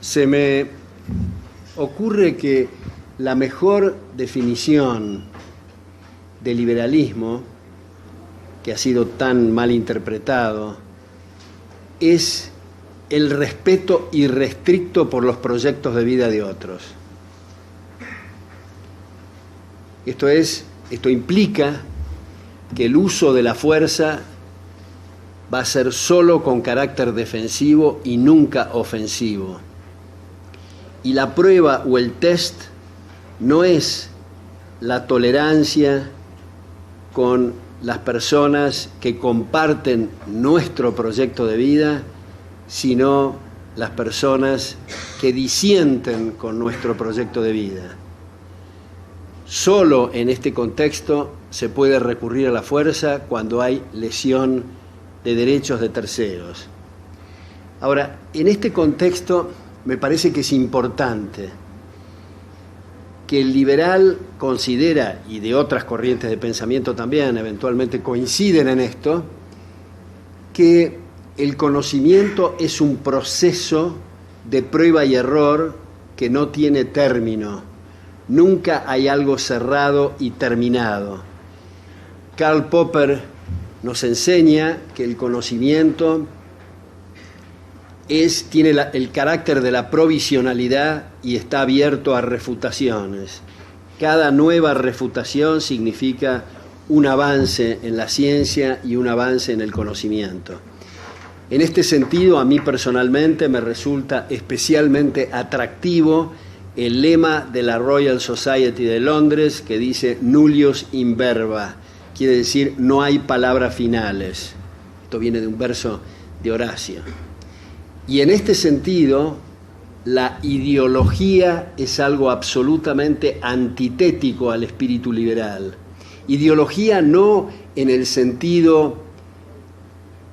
Se me ocurre que la mejor definición de liberalismo, que ha sido tan mal interpretado, es el respeto irrestricto por los proyectos de vida de otros. Esto implica que el uso de la fuerza va a ser solo con carácter defensivo y nunca ofensivo. Y la prueba o el test no es la tolerancia con las personas que comparten nuestro proyecto de vida, sino las personas que disienten con nuestro proyecto de vida. Solo en este contexto se puede recurrir a la fuerza cuando hay lesión de derechos de terceros. Ahora, en este contexto me parece que es importante que el liberal considera, y de otras corrientes de pensamiento también eventualmente coinciden en esto, que el conocimiento es un proceso de prueba y error que no tiene término. Nunca hay algo cerrado y terminado. Karl Popper nos enseña que el conocimiento tiene el carácter de la provisionalidad y está abierto a refutaciones. Cada nueva refutación significa un avance en la ciencia y un avance en el conocimiento. En este sentido, a mí personalmente me resulta especialmente atractivo el lema de la Royal Society de Londres, que dice nullius in verba, quiere decir no hay palabras finales. Esto viene de un verso de Horacio. Y en este sentido, la ideología es algo absolutamente antitético al espíritu liberal. Ideología no en el sentido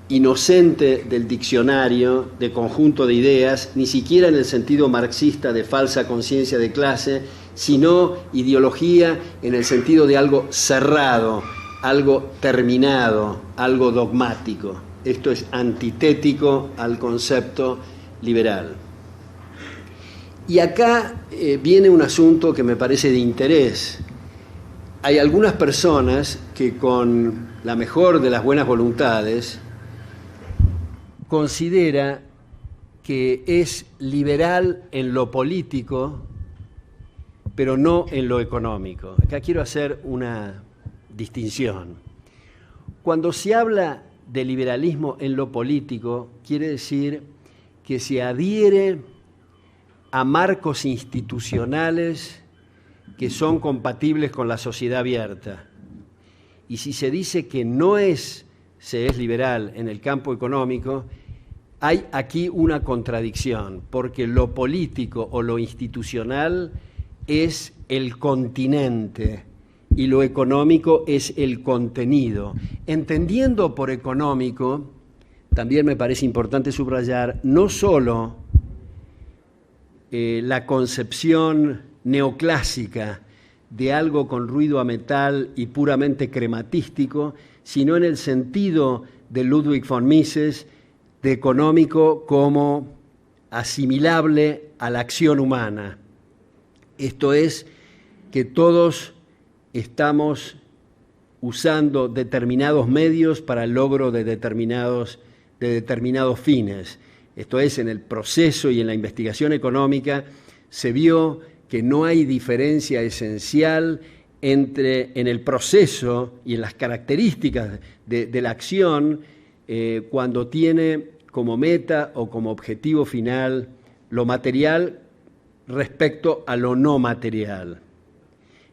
inocente del diccionario, de conjunto de ideas, ni siquiera en el sentido marxista de falsa conciencia de clase, sino ideología en el sentido de algo cerrado, algo terminado, algo dogmático. Esto es antitético al concepto liberal. Y acá viene un asunto que me parece de interés. Hay algunas personas que con la mejor de las buenas voluntades considera que es liberal en lo político, pero no en lo económico. Acá quiero hacer una distinción. Cuando se habla de liberalismo en lo político, quiere decir que se adhiere a marcos institucionales que son compatibles con la sociedad abierta. Y si se dice que se es liberal en el campo económico, hay aquí una contradicción, porque lo político o lo institucional es el continente y lo económico es el contenido. Entendiendo por económico, también me parece importante subrayar no solo la concepción neoclásica de algo con ruido a metal y puramente crematístico, sino en el sentido de Ludwig von Mises, de económico como asimilable a la acción humana. Esto es, que todos estamos usando determinados medios para el logro de determinados fines. Esto es, en el proceso y en la investigación económica se vio que no hay diferencia esencial en el proceso y en las características de la acción cuando tiene como meta o como objetivo final lo material respecto a lo no material.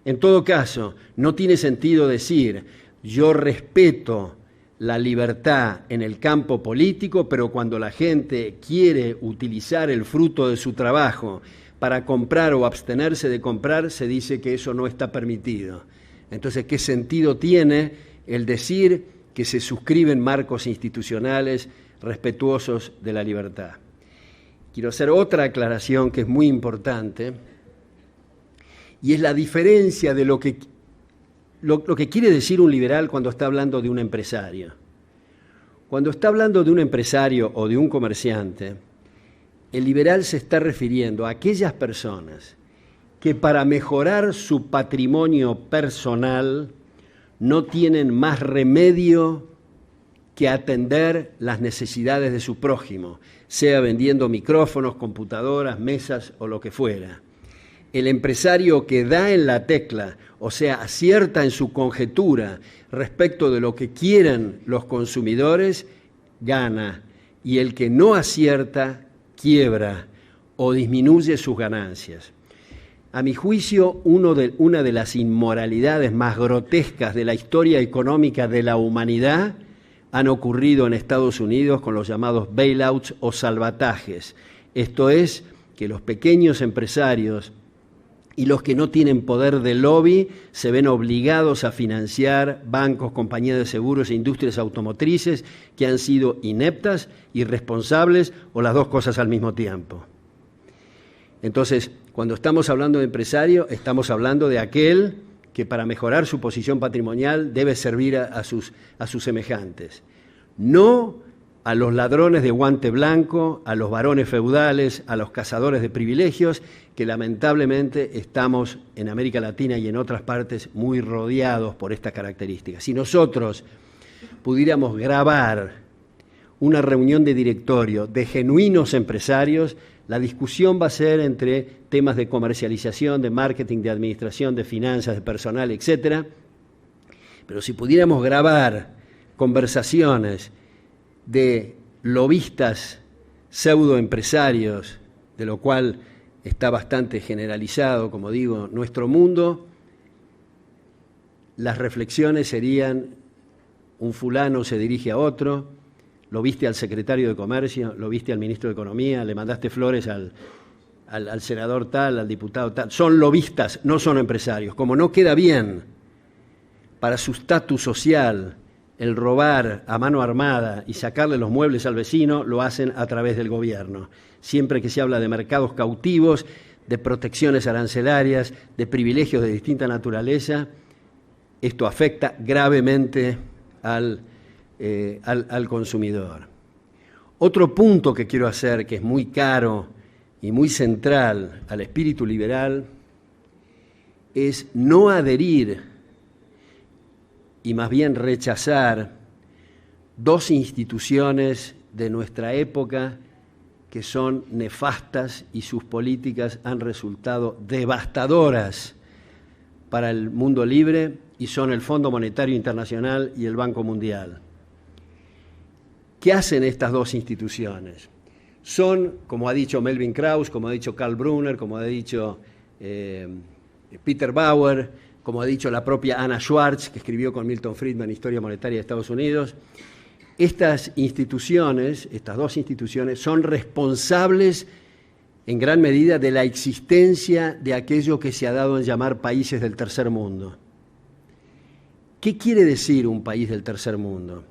En todo caso, no tiene sentido decir yo respeto la libertad en el campo político, pero cuando la gente quiere utilizar el fruto de su trabajo para comprar o abstenerse de comprar, se dice que eso no está permitido. Entonces, ¿qué sentido tiene el decir que se suscriben marcos institucionales respetuosos de la libertad? Quiero hacer otra aclaración que es muy importante, y es la diferencia de lo que quiere decir un liberal cuando está hablando de un empresario. Cuando está hablando de un empresario o de un comerciante, el liberal se está refiriendo a aquellas personas que para mejorar su patrimonio personal no tienen más remedio que atender las necesidades de su prójimo, sea vendiendo micrófonos, computadoras, mesas o lo que fuera. El empresario que da en la tecla, o sea, acierta en su conjetura respecto de lo que quieren los consumidores, gana, y el que no acierta, quiebra o disminuye sus ganancias. A mi juicio, una de las inmoralidades más grotescas de la historia económica de la humanidad han ocurrido en Estados Unidos con los llamados bailouts o salvatajes. Esto es, que los pequeños empresarios y los que no tienen poder de lobby se ven obligados a financiar bancos, compañías de seguros e industrias automotrices que han sido ineptas, irresponsables o las dos cosas al mismo tiempo. Entonces, cuando estamos hablando de empresario, estamos hablando de aquel que para mejorar su posición patrimonial debe servir a sus semejantes. No a los ladrones de guante blanco, a los varones feudales, a los cazadores de privilegios, que lamentablemente estamos en América Latina y en otras partes muy rodeados por esta característica. Si nosotros pudiéramos grabar una reunión de directorio de genuinos empresarios, la discusión va a ser entre temas de comercialización, de marketing, de administración, de finanzas, de personal, etc. Pero si pudiéramos grabar conversaciones de lobistas pseudoempresarios, de lo cual está bastante generalizado, como digo, nuestro mundo, las reflexiones serían: un fulano se dirige a otro, lo viste al secretario de Comercio, lo viste al ministro de Economía, le mandaste flores al senador tal, al diputado tal. Son lobistas, no son empresarios. Como no queda bien para su estatus social el robar a mano armada y sacarle los muebles al vecino, lo hacen a través del gobierno. Siempre que se habla de mercados cautivos, de protecciones arancelarias, de privilegios de distinta naturaleza, esto afecta gravemente al consumidor. Otro punto que quiero hacer, que es muy caro y muy central al espíritu liberal, es no adherir y más bien rechazar dos instituciones de nuestra época que son nefastas y sus políticas han resultado devastadoras para el mundo libre, y son el Fondo Monetario Internacional y el Banco Mundial. ¿Qué hacen estas dos instituciones? Son, como ha dicho Melvin Krauss, como ha dicho Karl Brunner, como ha dicho Peter Bauer, como ha dicho la propia Anna Schwartz, que escribió con Milton Friedman Historia Monetaria de Estados Unidos, estas instituciones, estas dos instituciones, son responsables en gran medida de la existencia de aquello que se ha dado en llamar países del tercer mundo. ¿Qué quiere decir un país del tercer mundo?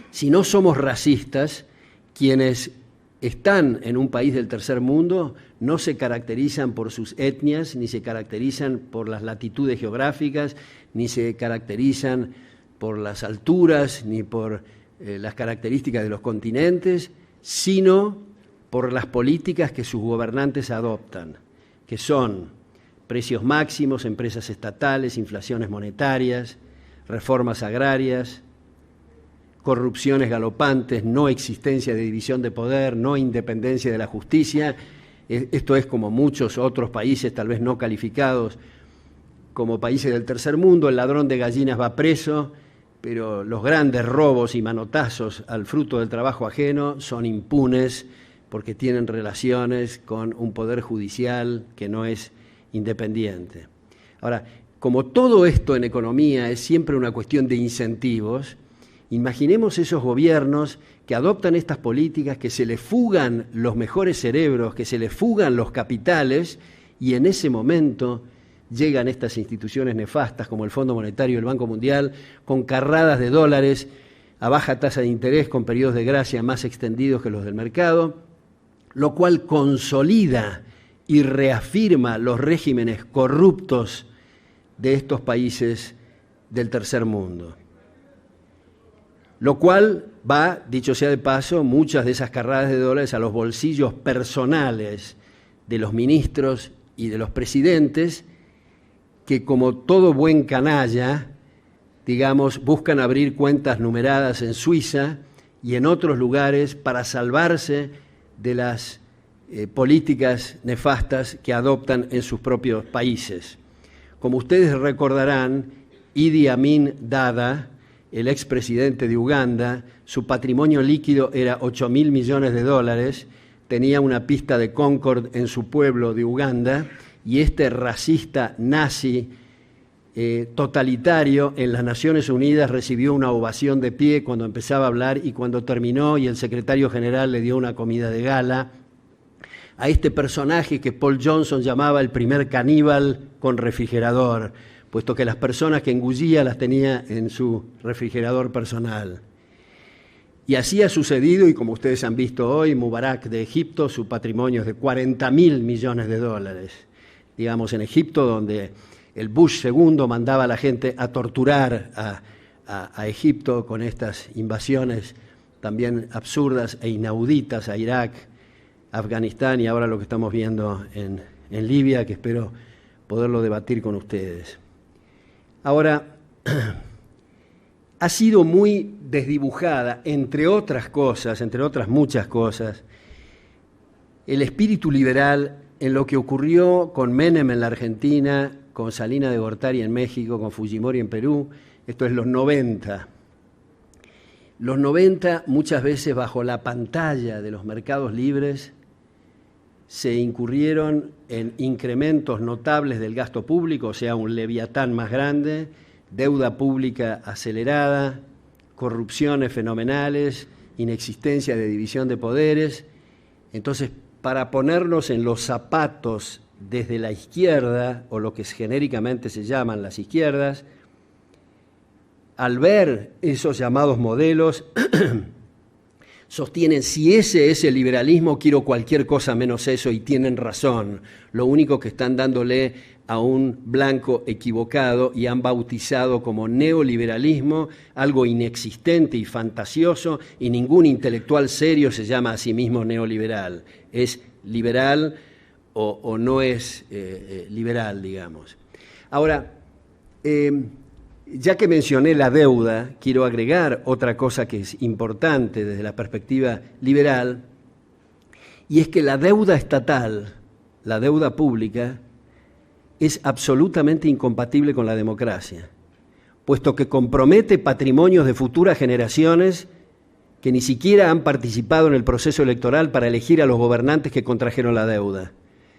Si no somos racistas, quienes están en un país del tercer mundo no se caracterizan por sus etnias, ni se caracterizan por las latitudes geográficas, ni se caracterizan por las alturas, ni por las características de los continentes, sino por las políticas que sus gobernantes adoptan, que son precios máximos, empresas estatales, inflaciones monetarias, reformas agrarias, corrupciones galopantes, no existencia de división de poder, no independencia de la justicia. Esto es como muchos otros países, tal vez no calificados como países del tercer mundo. El ladrón de gallinas va preso, pero los grandes robos y manotazos al fruto del trabajo ajeno son impunes porque tienen relaciones con un poder judicial que no es independiente. Ahora, como todo esto en economía es siempre una cuestión de incentivos, imaginemos esos gobiernos que adoptan estas políticas, que se les fugan los mejores cerebros, que se les fugan los capitales, y en ese momento llegan estas instituciones nefastas como el Fondo Monetario y el Banco Mundial con carradas de dólares a baja tasa de interés, con periodos de gracia más extendidos que los del mercado, lo cual consolida y reafirma los regímenes corruptos de estos países del tercer mundo. lo cual va, dicho sea de paso, muchas de esas carradas de dólares a los bolsillos personales de los ministros y de los presidentes, que como todo buen canalla, digamos, buscan abrir cuentas numeradas en Suiza y en otros lugares para salvarse de las políticas nefastas que adoptan en sus propios países. Como ustedes recordarán, Idi Amin Dada, el expresidente de Uganda, su patrimonio líquido era 8.000 millones de dólares, tenía una pista de Concorde en su pueblo de Uganda, y este racista nazi totalitario en las Naciones Unidas recibió una ovación de pie cuando empezaba a hablar, y cuando terminó y el secretario general le dio una comida de gala a este personaje que Paul Johnson llamaba el primer caníbal con refrigerador, puesto que las personas que engullía las tenía en su refrigerador personal. Y así ha sucedido, y como ustedes han visto hoy, Mubarak de Egipto, su patrimonio es de 40.000 millones de dólares. Digamos, en Egipto, donde el Bush II mandaba a la gente a torturar a Egipto con estas invasiones también absurdas e inauditas a Irak, Afganistán y ahora lo que estamos viendo en Libia, que espero poderlo debatir con ustedes. Ahora, ha sido muy desdibujada, entre otras cosas, entre otras muchas cosas, el espíritu liberal en lo que ocurrió con Menem en la Argentina, con Salinas de Gortari en México, con Fujimori en Perú. Esto es los 90. Los 90, muchas veces bajo la pantalla de los mercados libres, se incurrieron en incrementos notables del gasto público, o sea, un leviatán más grande, deuda pública acelerada, corrupciones fenomenales, inexistencia de división de poderes. Entonces, para ponernos en los zapatos desde la izquierda, o lo que genéricamente se llaman las izquierdas, al ver esos llamados modelos, sostienen, si ese es el liberalismo, quiero cualquier cosa menos eso, y tienen razón. Lo único que están dándole a un blanco equivocado y han bautizado como neoliberalismo algo inexistente y fantasioso, y ningún intelectual serio se llama a sí mismo neoliberal. Es liberal o no es liberal, digamos. Ahora, ya que mencioné la deuda, quiero agregar otra cosa que es importante desde la perspectiva liberal, y es que la deuda estatal, la deuda pública, es absolutamente incompatible con la democracia, puesto que compromete patrimonios de futuras generaciones que ni siquiera han participado en el proceso electoral para elegir a los gobernantes que contrajeron la deuda.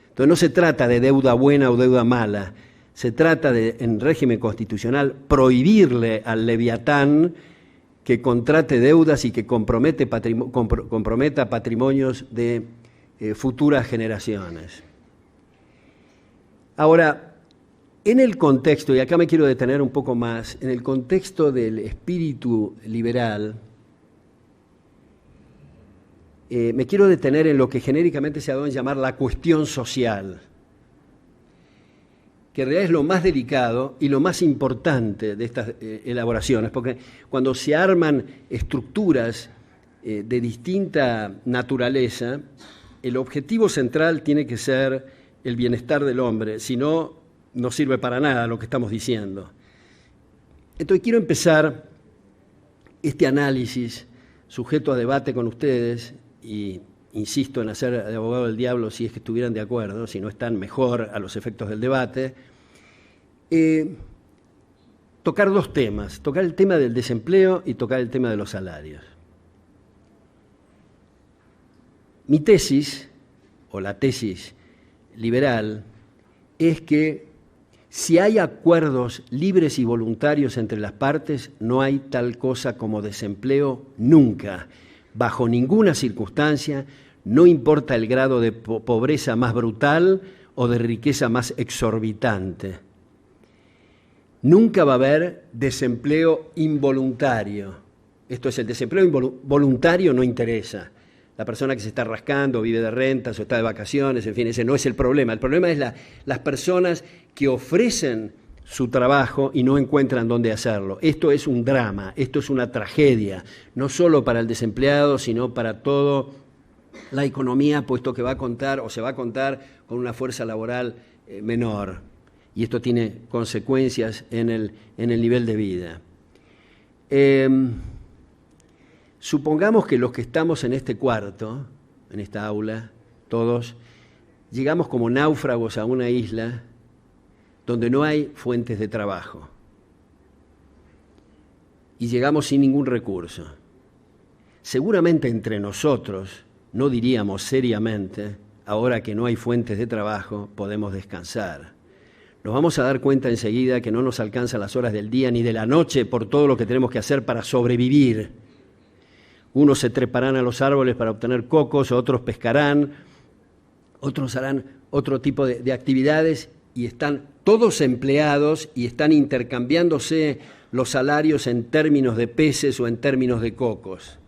Entonces no se trata de deuda buena o deuda mala, se trata de, en régimen constitucional, prohibirle al leviatán que contrate deudas y que comprometa patrimonios de futuras generaciones. Ahora, en el contexto, y acá me quiero detener un poco más, en el contexto del espíritu liberal, me quiero detener en lo que genéricamente se ha dado en llamar la cuestión social, que en realidad es lo más delicado y lo más importante de estas elaboraciones, porque cuando se arman estructuras de distinta naturaleza, el objetivo central tiene que ser el bienestar del hombre, si no, no sirve para nada lo que estamos diciendo. Entonces quiero empezar este análisis sujeto a debate con ustedes, y insisto en hacer de abogado del diablo si es que estuvieran de acuerdo, si no están mejor a los efectos del debate, tocar dos temas, tocar el tema del desempleo y tocar el tema de los salarios. Mi tesis, o la tesis liberal, es que si hay acuerdos libres y voluntarios entre las partes, no hay tal cosa como desempleo nunca, bajo ninguna circunstancia, no importa el grado de pobreza más brutal o de riqueza más exorbitante. Nunca va a haber desempleo involuntario. Esto es, el desempleo voluntario no interesa. La persona que se está rascando, vive de rentas o está de vacaciones, en fin, ese no es el problema. El problema es las personas que ofrecen su trabajo y no encuentran dónde hacerlo. Esto es un drama, esto es una tragedia, no solo para el desempleado, sino para toda la economía, puesto que va a contar o se va a contar con una fuerza laboral menor. Y esto tiene consecuencias en el nivel de vida. Supongamos que los que estamos en este cuarto, en esta aula, todos, llegamos como náufragos a una isla donde no hay fuentes de trabajo y llegamos sin ningún recurso. Seguramente entre nosotros no diríamos seriamente, ahora que no hay fuentes de trabajo, podemos descansar. Nos vamos a dar cuenta enseguida que no nos alcanzan las horas del día ni de la noche por todo lo que tenemos que hacer para sobrevivir. Unos se treparán a los árboles para obtener cocos, otros pescarán, otros harán otro tipo de actividades y están todos empleados y están intercambiándose los salarios en términos de peces o en términos de cocos.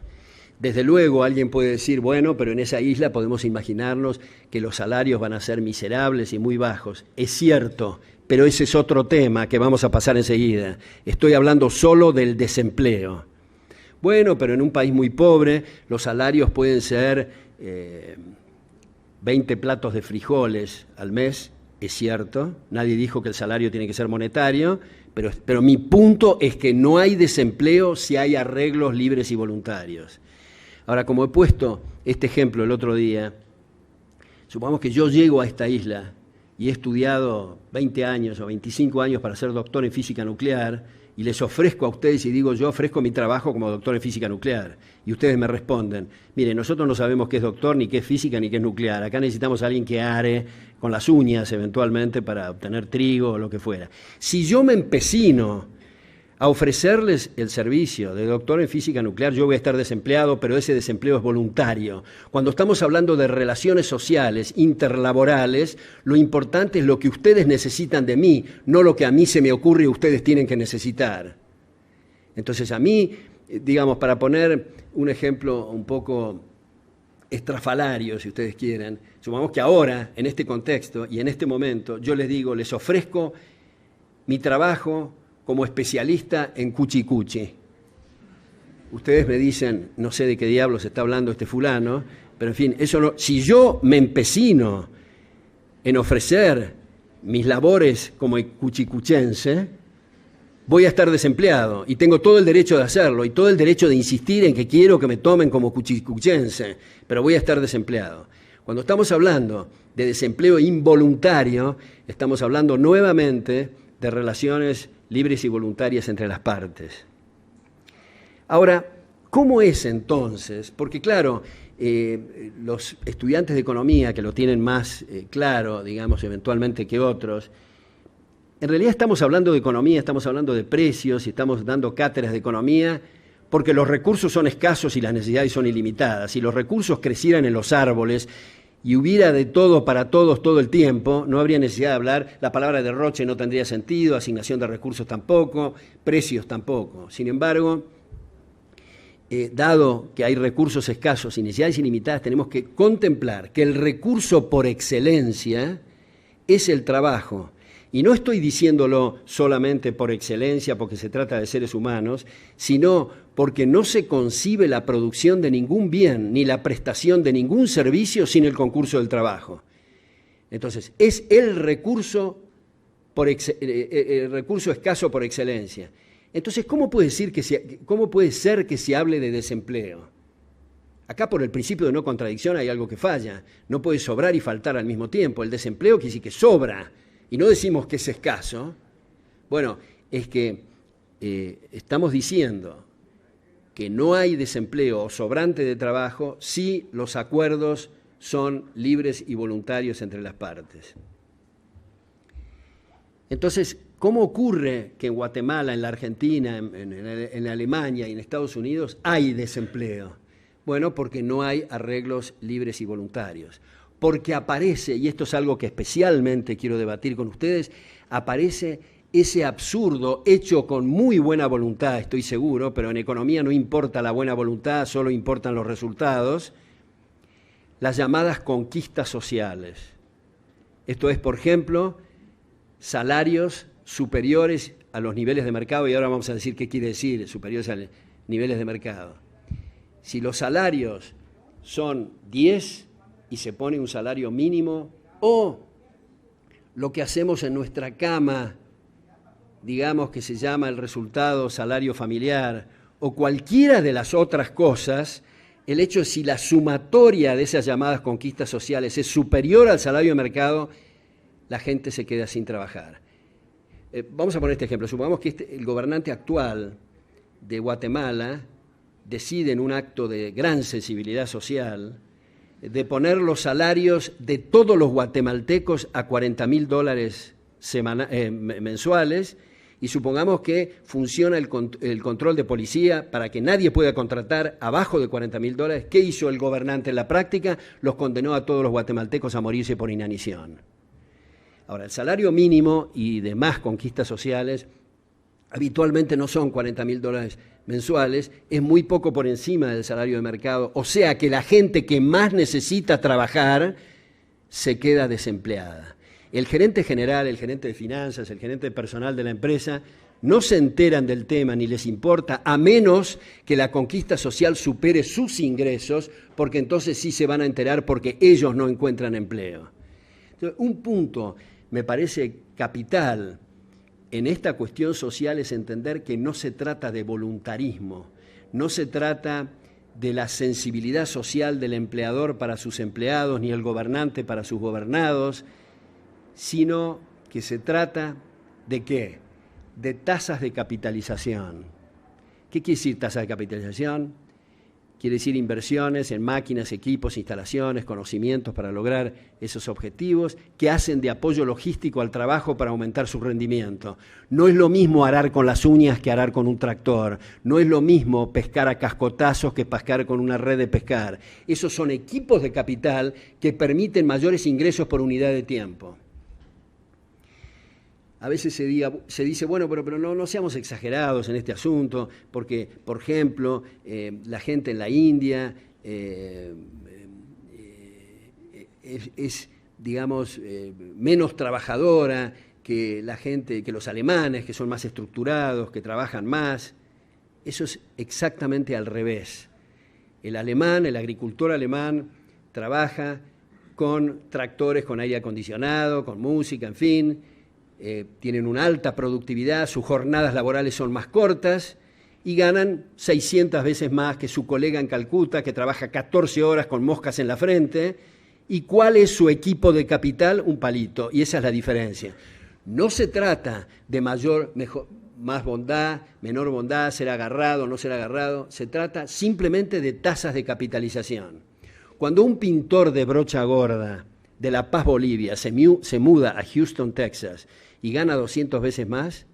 Desde luego alguien puede decir, bueno, pero en esa isla podemos imaginarnos que los salarios van a ser miserables y muy bajos. Es cierto, pero ese es otro tema que vamos a pasar enseguida. Estoy hablando solo del desempleo. Bueno, pero en un país muy pobre los salarios pueden ser 20 platos de frijoles al mes. Es cierto, nadie dijo que el salario tiene que ser monetario, pero mi punto es que no hay desempleo si hay arreglos libres y voluntarios. Ahora, como he puesto este ejemplo el otro día, supongamos que yo llego a esta isla y he estudiado 20 años o 25 años para ser doctor en física nuclear y les ofrezco a ustedes y digo, yo ofrezco mi trabajo como doctor en física nuclear. Y ustedes me responden, mire, nosotros no sabemos qué es doctor, ni qué es física, ni qué es nuclear. Acá necesitamos a alguien que are con las uñas eventualmente para obtener trigo o lo que fuera. Si yo me empecino a ofrecerles el servicio de doctor en física nuclear, yo voy a estar desempleado, pero ese desempleo es voluntario. Cuando estamos hablando de relaciones sociales, interlaborales, lo importante es lo que ustedes necesitan de mí, no lo que a mí se me ocurre y ustedes tienen que necesitar. Entonces a mí, digamos, para poner un ejemplo un poco estrafalario, si ustedes quieren, supongamos que ahora, en este contexto y en este momento, yo les digo, les ofrezco mi trabajo como especialista en cuchicuchi. Ustedes me dicen, no sé de qué diablos está hablando este fulano, pero en fin, eso no, si yo me empecino en ofrecer mis labores como cuchicuchense, voy a estar desempleado y tengo todo el derecho de hacerlo y todo el derecho de insistir en que quiero que me tomen como cuchicuchense, pero voy a estar desempleado. Cuando estamos hablando de desempleo involuntario, estamos hablando nuevamente de relaciones libres y voluntarias entre las partes. Ahora, ¿cómo es entonces? Porque claro, los estudiantes de economía que lo tienen más claro, digamos, eventualmente que otros, en realidad estamos hablando de economía, estamos hablando de precios y estamos dando cátedras de economía porque los recursos son escasos y las necesidades son ilimitadas. Si los recursos crecieran en los árboles y hubiera de todo para todos todo el tiempo, no habría necesidad de hablar, la palabra derroche no tendría sentido, asignación de recursos tampoco, precios tampoco. Sin embargo, dado que hay recursos escasos y necesidades ilimitadas, tenemos que contemplar que el recurso por excelencia es el trabajo. Y no estoy diciéndolo solamente por excelencia, porque se trata de seres humanos, sino porque no se concibe la producción de ningún bien ni la prestación de ningún servicio sin el concurso del trabajo. Entonces, es el recurso escaso por excelencia. Entonces, ¿cómo puede ser que se hable de desempleo? Acá por el principio de no contradicción hay algo que falla. No puede sobrar y faltar al mismo tiempo. El desempleo quiere decir que sobra. Y no decimos que es escaso. Bueno, es que estamos diciendo que no hay desempleo o sobrante de trabajo si los acuerdos son libres y voluntarios entre las partes. Entonces, ¿cómo ocurre que en Guatemala, en la Argentina, en Alemania y en Estados Unidos hay desempleo? Bueno, porque no hay arreglos libres y voluntarios. Porque aparece, y esto es algo que especialmente quiero debatir con ustedes, aparece ese absurdo hecho con muy buena voluntad, estoy seguro, pero en economía no importa la buena voluntad, solo importan los resultados, las llamadas conquistas sociales. Esto es, por ejemplo, salarios superiores a los niveles de mercado, y ahora vamos a decir qué quiere decir superiores a los niveles de mercado. Si los salarios son 10 y se pone un salario mínimo, o lo que hacemos en nuestra cama, digamos que se llama el resultado salario familiar, o cualquiera de las otras cosas, el hecho de si la sumatoria de esas llamadas conquistas sociales es superior al salario de mercado, la gente se queda sin trabajar. Vamos a poner este ejemplo. Supongamos que el gobernante actual de Guatemala decide en un acto de gran sensibilidad social de poner los salarios de todos los guatemaltecos a $40.000 mensuales, y supongamos que funciona el control de policía para que nadie pueda contratar abajo de $40.000. ¿Qué hizo el gobernante en la práctica? Los condenó a todos los guatemaltecos a morirse por inanición. Ahora, el salario mínimo y demás conquistas sociales habitualmente no son $40.000 mensuales, es muy poco por encima del salario de mercado, o sea que la gente que más necesita trabajar se queda desempleada. El gerente general, el gerente de finanzas, el gerente de personal de la empresa no se enteran del tema ni les importa, a menos que la conquista social supere sus ingresos, porque entonces sí se van a enterar porque ellos no encuentran empleo. Entonces, un punto me parece capital en esta cuestión social es entender que no se trata de voluntarismo, no se trata de la sensibilidad social del empleador para sus empleados, ni el gobernante para sus gobernados, sino que se trata ¿de qué? De tasas de capitalización. ¿Qué quiere decir tasa de capitalización? Quiere decir inversiones en máquinas, equipos, instalaciones, conocimientos para lograr esos objetivos, que hacen de apoyo logístico al trabajo para aumentar su rendimiento. No es lo mismo arar con las uñas que arar con un tractor. No es lo mismo pescar a cascotazos que pescar con una red de pescar. Esos son equipos de capital que permiten mayores ingresos por unidad de tiempo. A veces se dice, bueno, pero no seamos exagerados en este asunto, porque, por ejemplo, la gente en la India es, digamos, menos trabajadora que la gente, que los alemanes, que son más estructurados, que trabajan más. Eso es exactamente al revés. El agricultor alemán, trabaja con tractores con aire acondicionado, con música, en fin. Tienen una alta productividad, sus jornadas laborales son más cortas y ganan 600 veces más que su colega en Calcuta, que trabaja 14 horas con moscas en la frente. ¿Y cuál es su equipo de capital? Un palito, y esa es la diferencia. No se trata de más bondad, menor bondad, ser agarrado, no ser agarrado, se trata simplemente de tasas de capitalización. Cuando un pintor de brocha gorda de La Paz, Bolivia, se muda a Houston, Texas, y gana 200 veces más,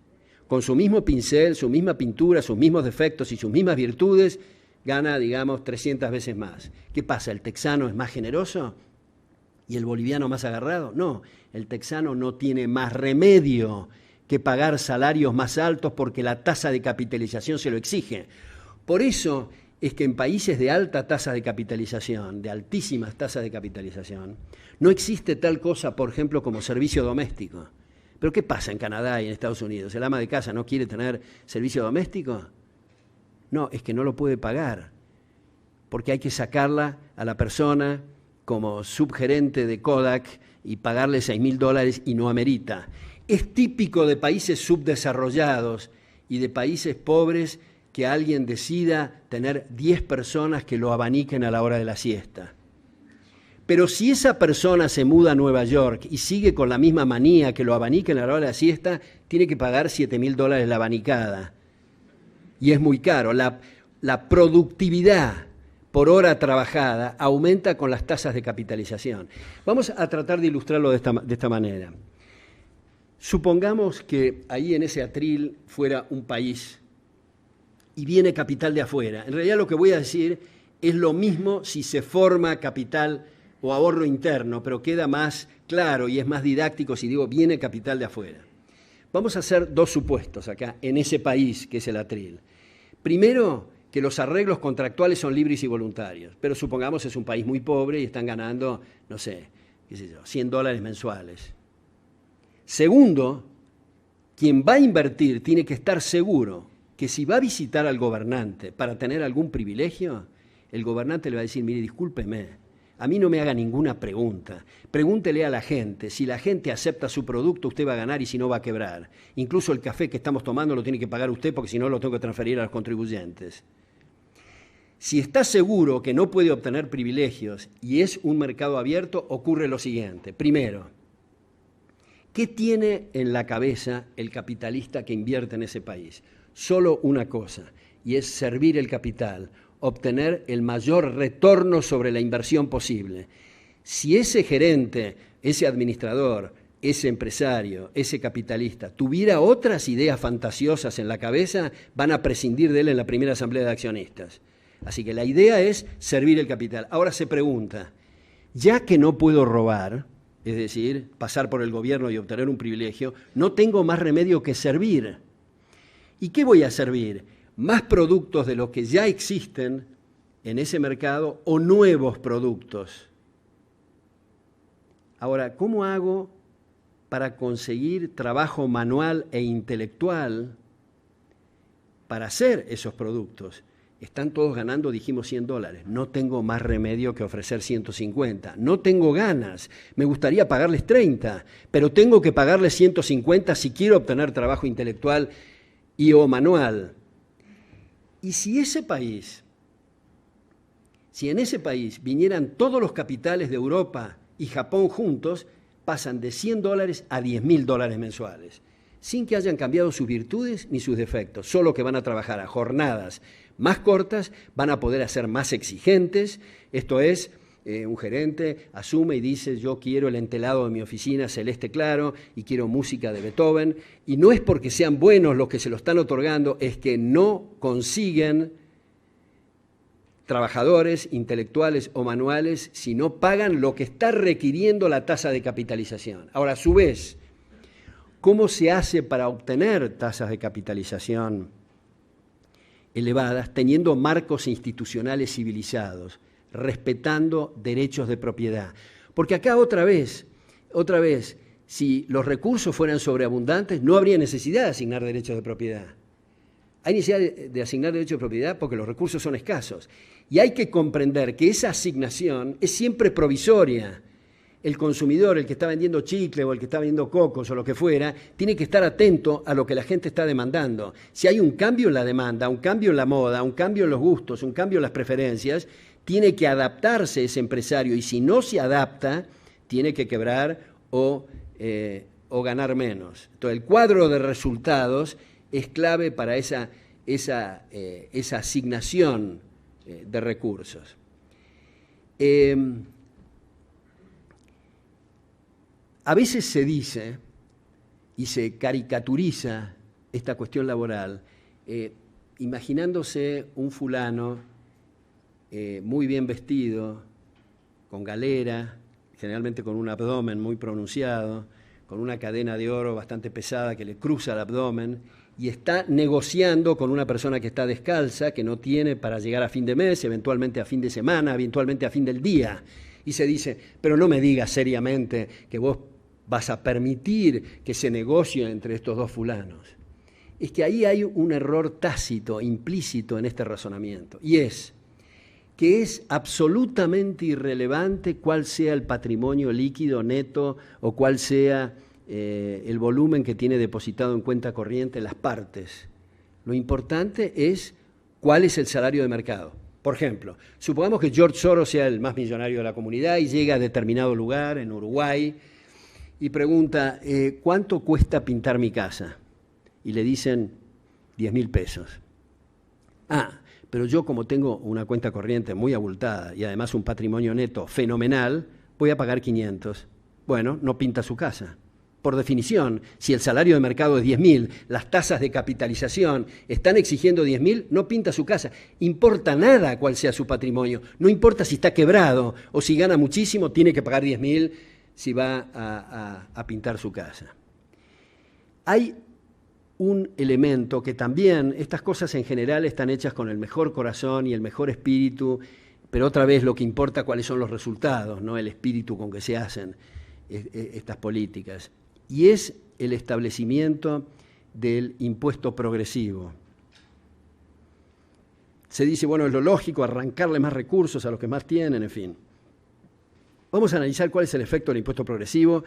con su mismo pincel, su misma pintura, sus mismos defectos y sus mismas virtudes, gana, digamos, 300 veces más. ¿Qué pasa? ¿El texano es más generoso y el boliviano más agarrado? No, el texano no tiene más remedio que pagar salarios más altos porque la tasa de capitalización se lo exige. Por eso es que en países de alta tasa de capitalización, de altísimas tasas de capitalización, no existe tal cosa, por ejemplo, como servicio doméstico. ¿Pero qué pasa en Canadá y en Estados Unidos? ¿El ama de casa no quiere tener servicio doméstico? No, es que no lo puede pagar, porque hay que sacarla a la persona como subgerente de Kodak y pagarle $6.000 y no amerita. Es típico de países subdesarrollados y de países pobres que alguien decida tener 10 personas que lo abaniquen a la hora de la siesta. Pero si esa persona se muda a Nueva York y sigue con la misma manía que lo abaniquen a la hora de la siesta, tiene que pagar $7.000 la abanicada. Y es muy caro. La productividad por hora trabajada aumenta con las tasas de capitalización. Vamos a tratar de ilustrarlo de esta manera. Supongamos que ahí en ese atril fuera un país y viene capital de afuera. En realidad lo que voy a decir es lo mismo si se forma capital o ahorro interno, pero queda más claro y es más didáctico si digo viene capital de afuera. Vamos a hacer dos supuestos acá, en ese país que es el atril. Primero, que los arreglos contractuales son libres y voluntarios, pero supongamos es un país muy pobre y están ganando, no sé, qué sé yo, $100 mensuales. Segundo, quien va a invertir tiene que estar seguro que si va a visitar al gobernante para tener algún privilegio, el gobernante le va a decir, mire, discúlpeme, a mí no me haga ninguna pregunta. Pregúntele a la gente. Si la gente acepta su producto, usted va a ganar y si no va a quebrar. Incluso el café que estamos tomando lo tiene que pagar usted porque si no lo tengo que transferir a los contribuyentes. Si está seguro que no puede obtener privilegios y es un mercado abierto, ocurre lo siguiente. Primero, ¿qué tiene en la cabeza el capitalista que invierte en ese país? Solo una cosa, y es servir el capital, obtener el mayor retorno sobre la inversión posible. Si ese gerente, ese administrador, ese empresario, ese capitalista tuviera otras ideas fantasiosas en la cabeza, van a prescindir de él en la primera asamblea de accionistas. Así que la idea es servir el capital. Ahora se pregunta, ya que no puedo robar, es decir, pasar por el gobierno y obtener un privilegio, no tengo más remedio que servir. ¿Y qué voy a servir? Más productos de los que ya existen en ese mercado o nuevos productos. Ahora, ¿cómo hago para conseguir trabajo manual e intelectual para hacer esos productos? Están todos ganando, dijimos, $100. No tengo más remedio que ofrecer 150. No tengo ganas. Me gustaría pagarles 30, pero tengo que pagarles 150 si quiero obtener trabajo intelectual y o manual. Y si en ese país vinieran todos los capitales de Europa y Japón juntos, pasan de $100 a $10.000 mensuales, sin que hayan cambiado sus virtudes ni sus defectos, solo que van a trabajar a jornadas más cortas, van a poder ser más exigentes, esto es, un gerente asume y dice, yo quiero el entelado de mi oficina celeste claro y quiero música de Beethoven, y no es porque sean buenos los que se lo están otorgando, es que no consiguen trabajadores intelectuales o manuales si no pagan lo que está requiriendo la tasa de capitalización. Ahora, a su vez, ¿cómo se hace para obtener tasas de capitalización elevadas teniendo marcos institucionales civilizados, respetando derechos de propiedad? Porque acá otra vez, si los recursos fueran sobreabundantes, no habría necesidad de asignar derechos de propiedad. Hay necesidad de asignar derechos de propiedad porque los recursos son escasos. Y hay que comprender que esa asignación es siempre provisoria. El consumidor, el que está vendiendo chicle o el que está vendiendo cocos o lo que fuera, tiene que estar atento a lo que la gente está demandando. Si hay un cambio en la demanda, un cambio en la moda, un cambio en los gustos, un cambio en las preferencias, tiene que adaptarse ese empresario y si no se adapta, tiene que quebrar o ganar menos. Entonces, el cuadro de resultados es clave para esa asignación de recursos. A veces se dice y se caricaturiza esta cuestión laboral, imaginándose un fulano muy bien vestido, con galera, generalmente con un abdomen muy pronunciado, con una cadena de oro bastante pesada que le cruza el abdomen, y está negociando con una persona que está descalza, que no tiene para llegar a fin de mes, eventualmente a fin de semana, eventualmente a fin del día. Y se dice, pero no me digas seriamente que vos vas a permitir que se negocie entre estos dos fulanos. Es que ahí hay un error tácito, implícito en este razonamiento, y es que es absolutamente irrelevante cuál sea el patrimonio líquido neto o cuál sea el volumen que tiene depositado en cuenta corriente las partes. Lo importante es cuál es el salario de mercado. Por ejemplo, supongamos que George Soros sea el más millonario de la comunidad y llega a determinado lugar en Uruguay y pregunta, ¿cuánto cuesta pintar mi casa? Y le dicen 10.000 pesos. Pero yo como tengo una cuenta corriente muy abultada y además un patrimonio neto fenomenal, voy a pagar 500. Bueno, no pinta su casa. Por definición, si el salario de mercado es 10.000, las tasas de capitalización están exigiendo 10.000, no pinta su casa. Importa nada cuál sea su patrimonio. No importa si está quebrado o si gana muchísimo, tiene que pagar 10.000 si va a pintar su casa. Hay un elemento que también, estas cosas en general están hechas con el mejor corazón y el mejor espíritu, pero otra vez lo que importa cuáles son los resultados, no el espíritu con que se hacen estas políticas. Y es el establecimiento del impuesto progresivo. Se dice, bueno, es lo lógico arrancarle más recursos a los que más tienen, en fin. Vamos a analizar cuál es el efecto del impuesto progresivo,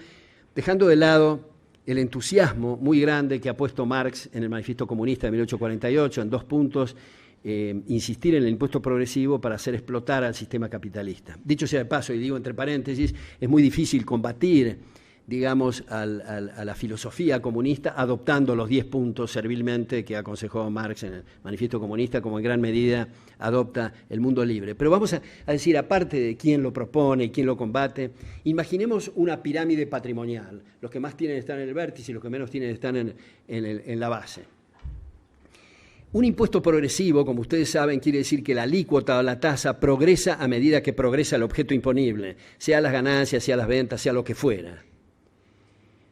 dejando de lado el entusiasmo muy grande que ha puesto Marx en el Manifiesto Comunista de 1848, en 2 puntos, insistir en el impuesto progresivo para hacer explotar al sistema capitalista. Dicho sea de paso, y digo entre paréntesis, es muy difícil combatir, digamos, a la filosofía comunista adoptando los 10 puntos servilmente que aconsejó Marx en el Manifiesto Comunista, como en gran medida adopta el mundo libre. Pero vamos a decir, aparte de quién lo propone y quién lo combate, imaginemos una pirámide patrimonial. Los que más tienen están en el vértice y los que menos tienen están en la base. Un impuesto progresivo, como ustedes saben, quiere decir que la alícuota o la tasa progresa a medida que progresa el objeto imponible, sea las ganancias, sea las ventas, sea lo que fuera.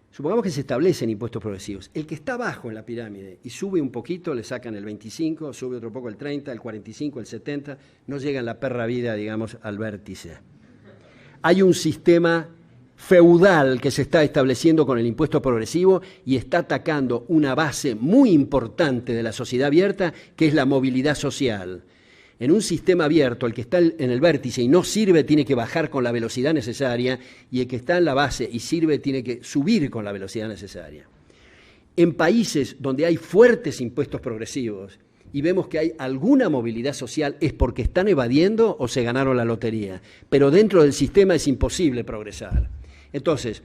Supongamos que se establecen impuestos progresivos. El que está abajo en la pirámide y sube un poquito, le sacan el 25, sube otro poco el 30, el 45, el 70, no llega en la perra vida, digamos, al vértice. Hay un sistema feudal que se está estableciendo con el impuesto progresivo y está atacando una base muy importante de la sociedad abierta, que es la movilidad social. En un sistema abierto, el que está en el vértice y no sirve tiene que bajar con la velocidad necesaria, y el que está en la base y sirve tiene que subir con la velocidad necesaria. En países donde hay fuertes impuestos progresivos y vemos que hay alguna movilidad social, es porque están evadiendo o se ganaron la lotería, pero dentro del sistema es imposible progresar. Entonces,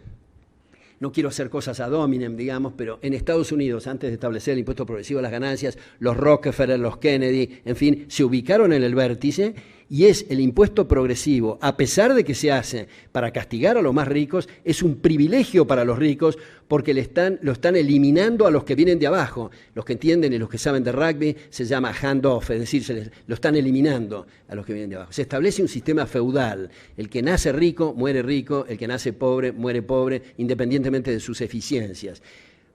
no quiero hacer cosas ad hominem, digamos, pero en Estados Unidos, antes de establecer el impuesto progresivo a las ganancias, los Rockefeller, los Kennedy, en fin, se ubicaron en el vértice, y es el impuesto progresivo, a pesar de que se hace para castigar a los más ricos, es un privilegio para los ricos porque lo están eliminando a los que vienen de abajo. Los que entienden y los que saben de rugby se llama hand-off, es decir, lo están eliminando a los que vienen de abajo. Se establece un sistema feudal. El que nace rico, muere rico, el que nace pobre, muere pobre, independientemente de sus eficiencias.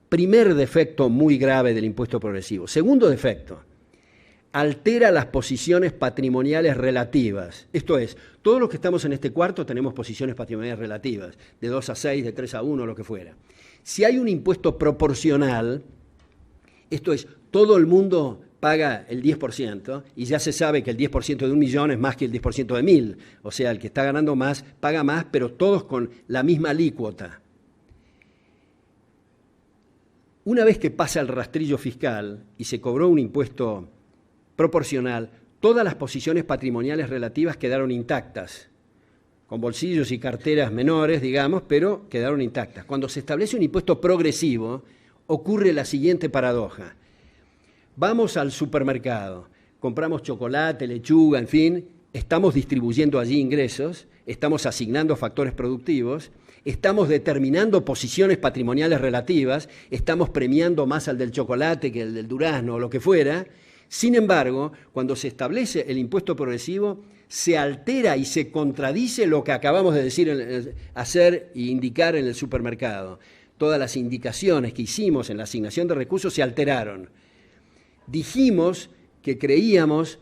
Primer defecto muy grave del impuesto progresivo. Segundo defecto: altera las posiciones patrimoniales relativas. Esto es, todos los que estamos en este cuarto tenemos posiciones patrimoniales relativas, de 2 a 6, de 3 a 1, lo que fuera. Si hay un impuesto proporcional, esto es, todo el mundo paga el 10%, y ya se sabe que el 10% de 1.000.000 es más que el 10% de 1.000. O sea, el que está ganando más, paga más, pero todos con la misma alícuota. Una vez que pasa el rastrillo fiscal y se cobró un impuesto proporcional, todas las posiciones patrimoniales relativas quedaron intactas, con bolsillos y carteras menores, digamos, pero quedaron intactas. Cuando se establece un impuesto progresivo, ocurre la siguiente paradoja. Vamos al supermercado, compramos chocolate, lechuga, en fin, estamos distribuyendo allí ingresos, estamos asignando factores productivos, estamos determinando posiciones patrimoniales relativas, estamos premiando más al del chocolate que al del durazno o lo que fuera. Sin embargo, cuando se establece el impuesto progresivo, se altera y se contradice lo que acabamos de decir, hacer e indicar en el supermercado. Todas las indicaciones que hicimos en la asignación de recursos se alteraron. Dijimos que creíamos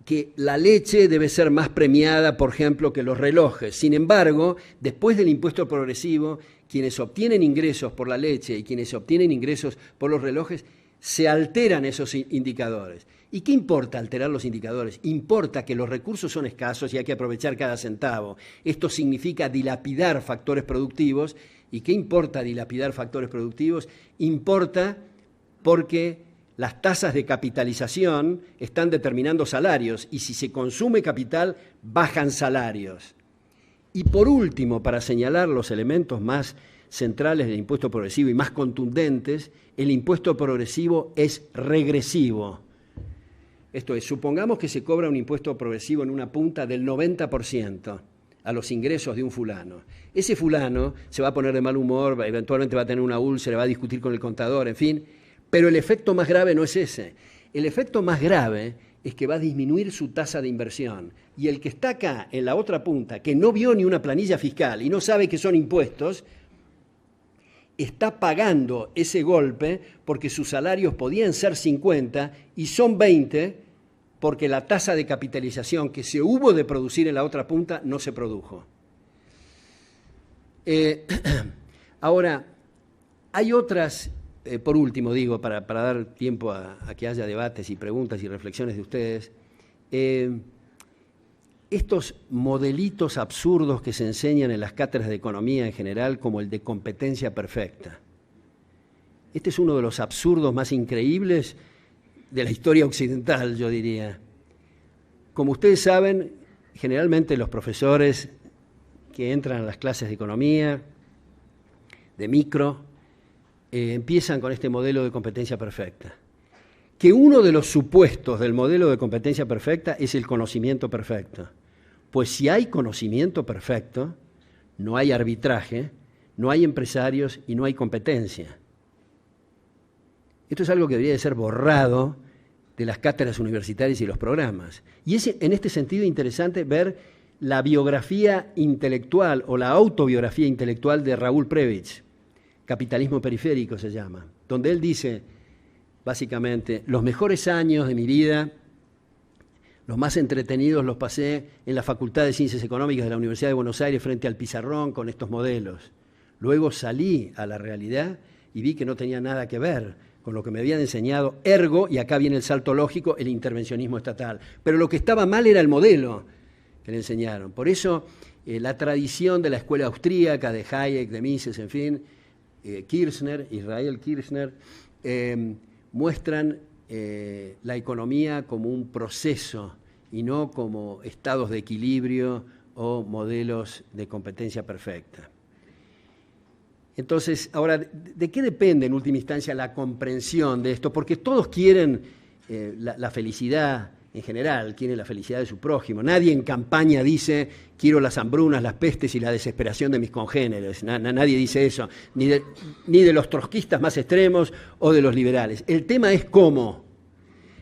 que la leche debe ser más premiada, por ejemplo, que los relojes. Sin embargo, después del impuesto progresivo, quienes obtienen ingresos por la leche y quienes obtienen ingresos por los relojes, se alteran esos indicadores. ¿Y qué importa alterar los indicadores? Importa que los recursos son escasos y hay que aprovechar cada centavo. Esto significa dilapidar factores productivos. ¿Y qué importa dilapidar factores productivos? Importa porque las tasas de capitalización están determinando salarios, y si se consume capital, bajan salarios. Y por último, para señalar los elementos más centrales del impuesto progresivo y más contundentes, el impuesto progresivo es regresivo. Esto es, supongamos que se cobra un impuesto progresivo en una punta del 90% a los ingresos de un fulano. Ese fulano se va a poner de mal humor, eventualmente va a tener una úlcera, va a discutir con el contador, en fin, pero el efecto más grave no es ese. El efecto más grave es que va a disminuir su tasa de inversión. Y el que está acá, en la otra punta, que no vio ni una planilla fiscal y no sabe que son impuestos, está pagando ese golpe porque sus salarios podían ser 50 y son 20 porque la tasa de capitalización que se hubo de producir en la otra punta no se produjo. Ahora, hay otras por último, digo, para dar tiempo a que haya debates y preguntas y reflexiones de ustedes, estos modelitos absurdos que se enseñan en las cátedras de economía en general, como el de competencia perfecta. Este es uno de los absurdos más increíbles de la historia occidental, yo diría. Como ustedes saben, generalmente los profesores que entran a las clases de economía, de micro, empiezan con este modelo de competencia perfecta. Que uno de los supuestos del modelo de competencia perfecta es el conocimiento perfecto. Pues si hay conocimiento perfecto, no hay arbitraje, no hay empresarios y no hay competencia. Esto es algo que debería de ser borrado de las cátedras universitarias y los programas. Y es en este sentido interesante ver la biografía intelectual o la autobiografía intelectual de Raúl Prebisch, Capitalismo Periférico se llama, donde él dice, básicamente, los mejores años de mi vida, los más entretenidos los pasé en la Facultad de Ciencias Económicas de la Universidad de Buenos Aires frente al pizarrón con estos modelos. Luego salí a la realidad y vi que no tenía nada que ver con lo que me habían enseñado, ergo, y acá viene el salto lógico, el intervencionismo estatal. Pero lo que estaba mal era el modelo que le enseñaron. Por eso la tradición de la escuela austríaca, de Hayek, de Mises, en fin, Kirchner, Israel Kirchner, muestran la economía como un proceso y no como estados de equilibrio o modelos de competencia perfecta. Entonces, ahora, ¿de qué depende en última instancia la comprensión de esto? Porque todos quieren la felicidad en general, quieren la felicidad de su prójimo. Nadie en campaña dice, quiero las hambrunas, las pestes y la desesperación de mis congéneres. Nadie dice eso, ni de los trotskistas más extremos o de los liberales. El tema es cómo.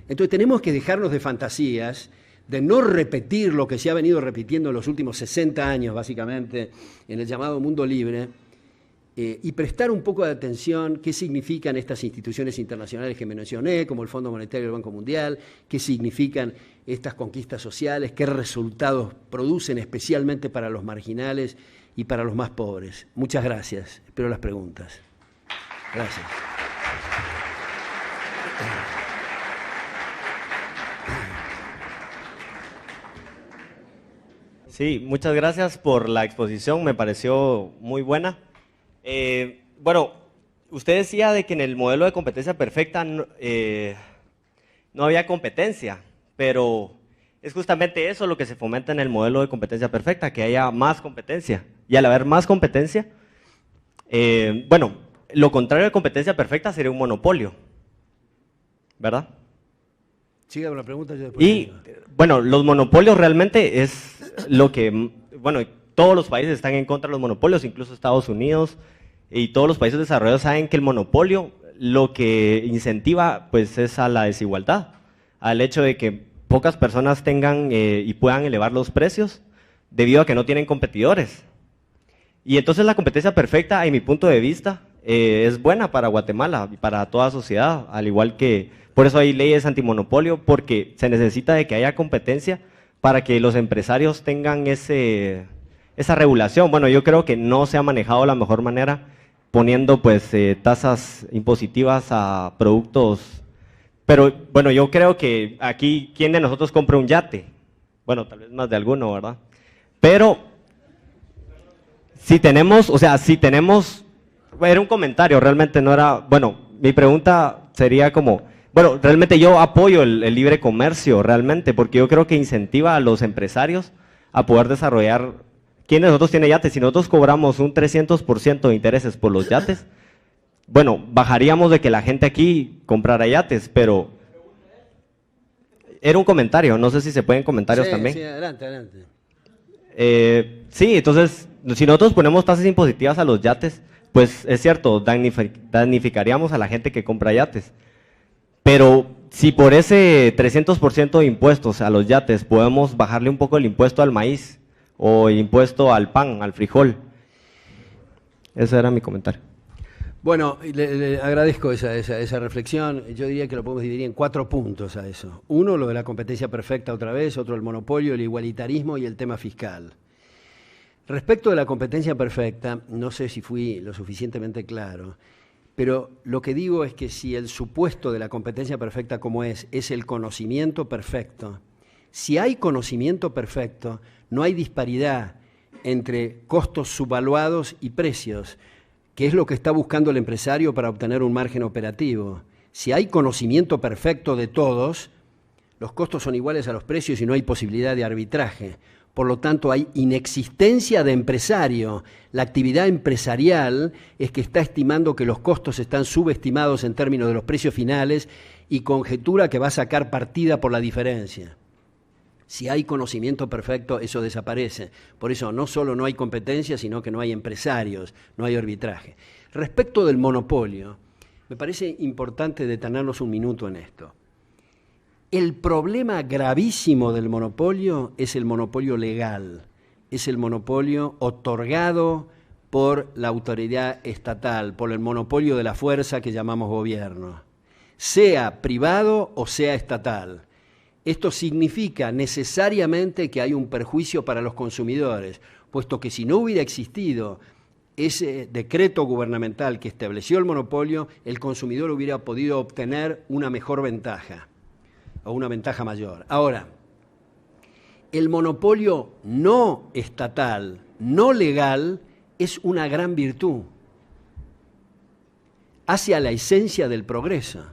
Entonces tenemos que dejarnos de fantasías, de no repetir lo que se ha venido repitiendo en los últimos 60 años, básicamente, en el llamado mundo libre, y prestar un poco de atención qué significan estas instituciones internacionales que me mencioné, como el Fondo Monetario y el Banco Mundial, qué significan estas conquistas sociales, qué resultados producen especialmente para los marginales y para los más pobres. Muchas gracias. Espero las preguntas. Gracias. Sí, muchas gracias por la exposición, me pareció muy buena. Bueno, usted decía de que en el modelo de competencia perfecta no había competencia, pero es justamente eso lo que se fomenta en el modelo de competencia perfecta, que haya más competencia. Y al haber más competencia, bueno, lo contrario de competencia perfecta sería un monopolio, ¿verdad? Siga con la pregunta. Yo después y, bueno, los monopolios realmente es lo que, bueno, todos los países están en contra de los monopolios, incluso Estados Unidos y todos los países desarrollados saben que el monopolio lo que incentiva pues es a la desigualdad, al hecho de que pocas personas tengan y puedan elevar los precios debido a que no tienen competidores. Y entonces la competencia perfecta, en mi punto de vista, es buena para Guatemala y para toda sociedad, al igual que, por eso hay leyes antimonopolio, porque se necesita de que haya competencia para que los empresarios tengan esa regulación. Bueno, yo creo que no se ha manejado de la mejor manera poniendo pues tasas impositivas a productos, pero bueno, yo creo que aquí, ¿quién de nosotros compra un yate? Bueno, tal vez más de alguno, ¿verdad? Pero si tenemos, era un comentario, realmente no era, bueno, mi pregunta sería como, bueno, realmente yo apoyo el libre comercio, realmente, porque yo creo que incentiva a los empresarios a poder desarrollar. ¿Quién de nosotros tiene yates? Si nosotros cobramos un 300% de intereses por los yates, bueno, bajaríamos de que la gente aquí comprara yates, pero era un comentario, no sé si se pueden comentarios también. Sí, adelante. Sí, entonces, si nosotros ponemos tasas impositivas a los yates, pues es cierto, damnificaríamos a la gente que compra yates. Pero si por ese 300% de impuestos a los yates podemos bajarle un poco el impuesto al maíz, o impuesto al pan, al frijol. Ese era mi comentario. Bueno, le agradezco esa reflexión. Yo diría que lo podemos dividir en 4 puntos a eso. Uno, lo de la competencia perfecta otra vez, otro, el monopolio, el igualitarismo y el tema fiscal. Respecto de la competencia perfecta, no sé si fui lo suficientemente claro, Pero lo que digo es que si el supuesto de la competencia perfecta como es el conocimiento perfecto, si hay conocimiento perfecto, no hay disparidad entre costos subvaluados y precios, que es lo que está buscando el empresario para obtener un margen operativo. Si hay conocimiento perfecto de todos, los costos son iguales a los precios y no hay posibilidad de arbitraje. Por lo tanto, hay inexistencia de empresario. La actividad empresarial es que está estimando que los costos están subestimados en términos de los precios finales y conjetura que va a sacar partida por la diferencia. Si hay conocimiento perfecto, eso desaparece. Por eso no solo no hay competencia, sino que no hay empresarios, no hay arbitraje. Respecto del monopolio, me parece importante detenernos un minuto en esto. El problema gravísimo del monopolio es el monopolio legal, es el monopolio otorgado por la autoridad estatal, por el monopolio de la fuerza que llamamos gobierno, sea privado o sea estatal. Esto significa necesariamente que hay un perjuicio para los consumidores, puesto que si no hubiera existido ese decreto gubernamental que estableció el monopolio, el consumidor hubiera podido obtener una mejor ventaja o una ventaja mayor. Ahora, el monopolio no estatal, no legal, es una gran virtud. Hace a la esencia del progreso.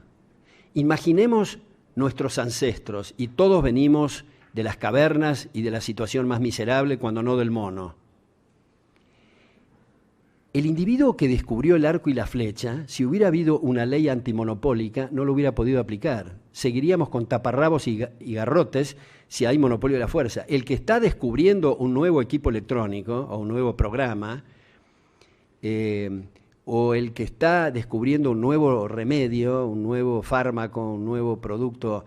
Imaginemos nuestros ancestros, y todos venimos de las cavernas y de la situación más miserable, cuando no del mono. El individuo que descubrió el arco y la flecha, si hubiera habido una ley antimonopólica, no lo hubiera podido aplicar. Seguiríamos con taparrabos y garrotes si hay monopolio de la fuerza. El que está descubriendo un nuevo equipo electrónico o un nuevo programa, o el que está descubriendo un nuevo remedio, un nuevo fármaco, un nuevo producto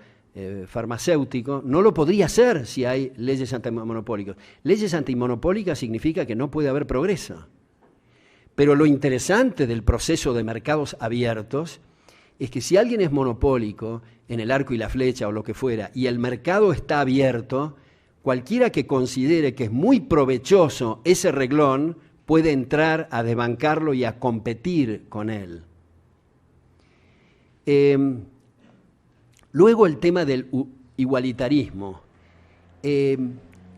farmacéutico, no lo podría hacer si hay leyes antimonopólicas. Leyes antimonopólicas significa que no puede haber progreso. Pero lo interesante del proceso de mercados abiertos es que si alguien es monopólico en el arco y la flecha o lo que fuera, y el mercado está abierto, cualquiera que considere que es muy provechoso ese reglón puede entrar a desbancarlo y a competir con él. Luego el tema del igualitarismo.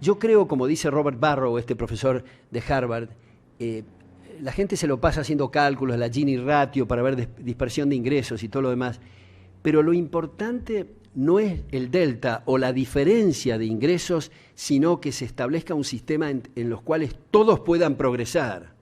Yo creo, como dice Robert Barrow, este profesor de Harvard, la gente se lo pasa haciendo cálculos, la Gini ratio para ver dispersión de ingresos y todo lo demás, pero lo importante no es el delta o la diferencia de ingresos, sino que se establezca un sistema en los cuales todos puedan progresar.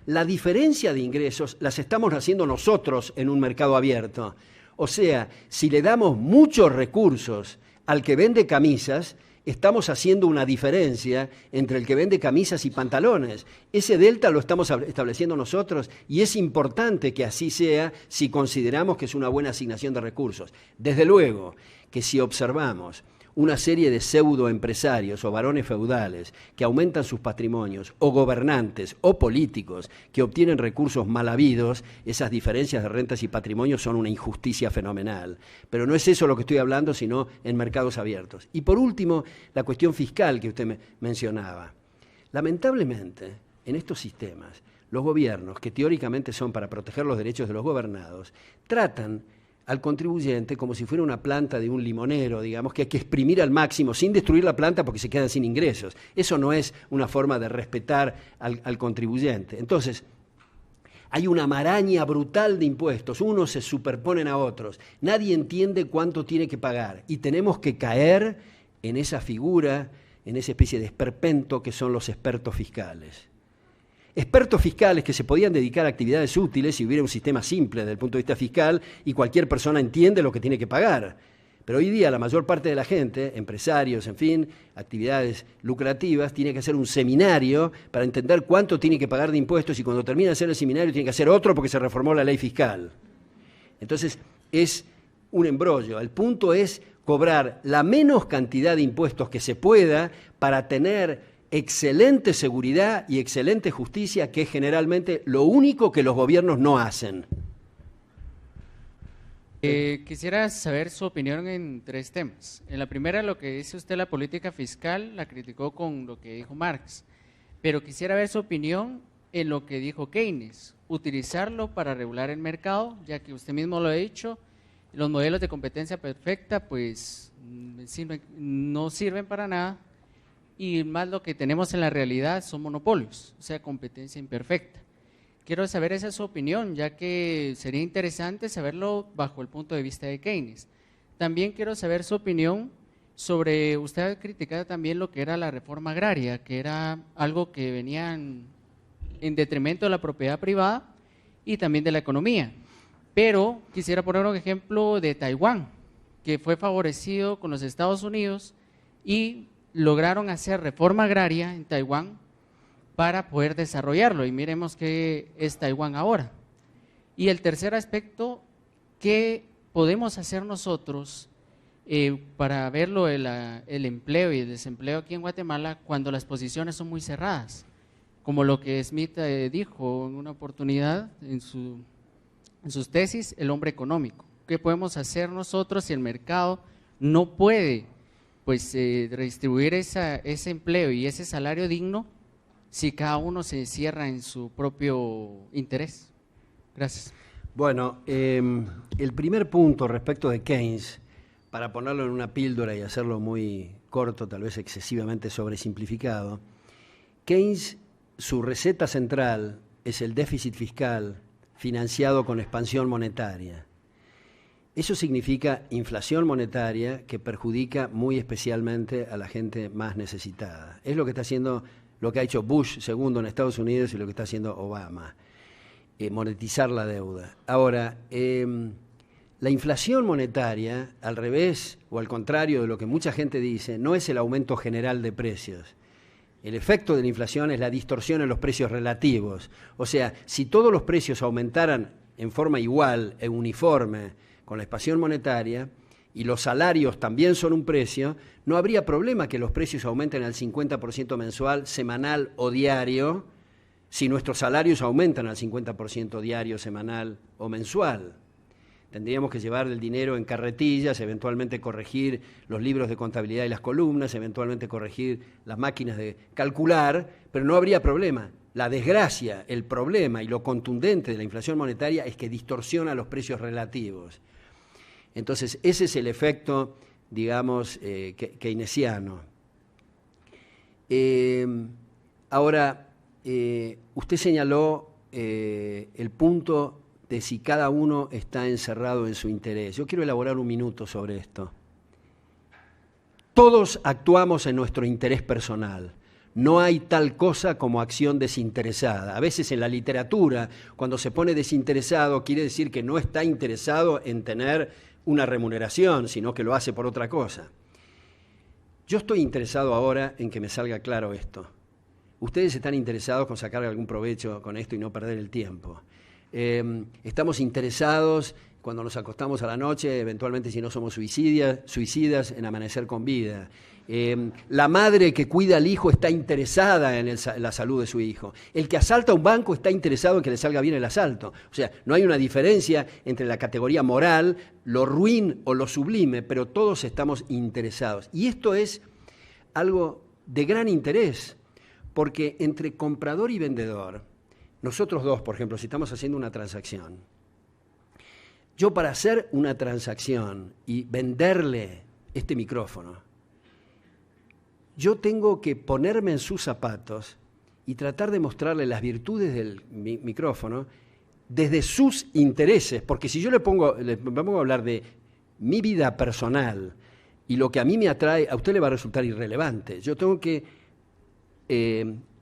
La diferencia de ingresos las estamos haciendo nosotros en un mercado abierto. O sea, si le damos muchos recursos al que vende camisas, estamos haciendo una diferencia entre el que vende camisas y pantalones. Ese delta lo estamos estableciendo nosotros y es importante que así sea si consideramos que es una buena asignación de recursos. Desde luego que si observamos una serie de pseudoempresarios o varones feudales que aumentan sus patrimonios, o gobernantes o políticos que obtienen recursos mal habidos, esas diferencias de rentas y patrimonios son una injusticia fenomenal. Pero no es eso lo que estoy hablando, sino en mercados abiertos. Y por último, la cuestión fiscal que usted mencionaba. Lamentablemente, en estos sistemas, los gobiernos, que teóricamente son para proteger los derechos de los gobernados, tratan al contribuyente como si fuera una planta de un limonero, digamos, que hay que exprimir al máximo sin destruir la planta porque se quedan sin ingresos. Eso no es una forma de respetar al contribuyente. Entonces, hay una maraña brutal de impuestos, unos se superponen a otros, nadie entiende cuánto tiene que pagar y tenemos que caer en esa figura, en esa especie de esperpento que son los expertos fiscales. Expertos fiscales que se podían dedicar a actividades útiles si hubiera un sistema simple desde el punto de vista fiscal y cualquier persona entiende lo que tiene que pagar. Pero hoy día la mayor parte de la gente, empresarios, en fin, actividades lucrativas, tiene que hacer un seminario para entender cuánto tiene que pagar de impuestos y cuando termina de hacer el seminario tiene que hacer otro porque se reformó la ley fiscal. Entonces es un embrollo. El punto es cobrar la menos cantidad de impuestos que se pueda para tener excelente seguridad y excelente justicia, que es generalmente lo único que los gobiernos no hacen. Quisiera saber su opinión en 3 temas. En la primera, lo que dice usted, la política fiscal, la criticó con lo que dijo Marx, pero quisiera ver su opinión en lo que dijo Keynes, utilizarlo para regular el mercado, ya que usted mismo lo ha dicho, los modelos de competencia perfecta pues no sirven para nada, y más lo que tenemos en la realidad son monopolios, o sea, competencia imperfecta. Quiero saber esa es su opinión, ya que sería interesante saberlo bajo el punto de vista de Keynes. También quiero saber su opinión sobre, usted ha criticado también lo que era la reforma agraria, que era algo que venía en detrimento de la propiedad privada y también de la economía. Pero quisiera poner un ejemplo de Taiwán, que fue favorecido con los Estados Unidos y lograron hacer reforma agraria en Taiwán para poder desarrollarlo. Y miremos qué es Taiwán ahora. Y el tercer aspecto, ¿qué podemos hacer nosotros para verlo el empleo y el desempleo aquí en Guatemala cuando las posiciones son muy cerradas? Como lo que Smith dijo en una oportunidad en sus tesis, el hombre económico. ¿Qué podemos hacer nosotros si el mercado no puede pues, redistribuir ese empleo y ese salario digno si cada uno se cierra en su propio interés? Gracias. Bueno, el primer punto respecto de Keynes, para ponerlo en una píldora y hacerlo muy corto, tal vez excesivamente sobresimplificado, Keynes, su receta central es el déficit fiscal financiado con expansión monetaria. Eso significa inflación monetaria que perjudica muy especialmente a la gente más necesitada. Es lo que está haciendo, lo que ha hecho Bush segundo en Estados Unidos y lo que está haciendo Obama, monetizar la deuda. Ahora, la inflación monetaria, al revés o al contrario de lo que mucha gente dice, no es el aumento general de precios. El efecto de la inflación es la distorsión en los precios relativos. O sea, si todos los precios aumentaran en forma igual e uniforme con la expansión monetaria y los salarios también son un precio, no habría problema que los precios aumenten al 50% mensual, semanal o diario, si nuestros salarios aumentan al 50% diario, semanal o mensual. Tendríamos que llevar el dinero en carretillas, eventualmente corregir los libros de contabilidad y las columnas, eventualmente corregir las máquinas de calcular, pero no habría problema. La desgracia, el problema y lo contundente de la inflación monetaria es que distorsiona los precios relativos. Entonces, ese es el efecto, digamos, keynesiano. Ahora, usted señaló el punto de si cada uno está encerrado en su interés. Yo quiero elaborar un minuto sobre esto. Todos actuamos en nuestro interés personal. No hay tal cosa como acción desinteresada. A veces en la literatura, cuando se pone desinteresado, quiere decir que no está interesado en tener una remuneración, sino que lo hace por otra cosa. Yo estoy interesado ahora en que me salga claro esto. Ustedes están interesados con sacar algún provecho con esto y no perder el tiempo. Estamos interesados cuando nos acostamos a la noche, eventualmente si no somos suicidas, en amanecer con vida. La madre que cuida al hijo está interesada en la salud de su hijo. El que asalta un banco está interesado en que le salga bien el asalto. O sea, no hay una diferencia entre la categoría moral, lo ruin o lo sublime, pero todos estamos interesados. Y esto es algo de gran interés, porque entre comprador y vendedor, nosotros dos, por ejemplo, si estamos haciendo una transacción, yo para hacer una transacción y venderle este micrófono, yo tengo que ponerme en sus zapatos y tratar de mostrarle las virtudes del micrófono desde sus intereses, porque si yo le pongo a hablar de mi vida personal y lo que a mí me atrae, a usted le va a resultar irrelevante. Yo tengo que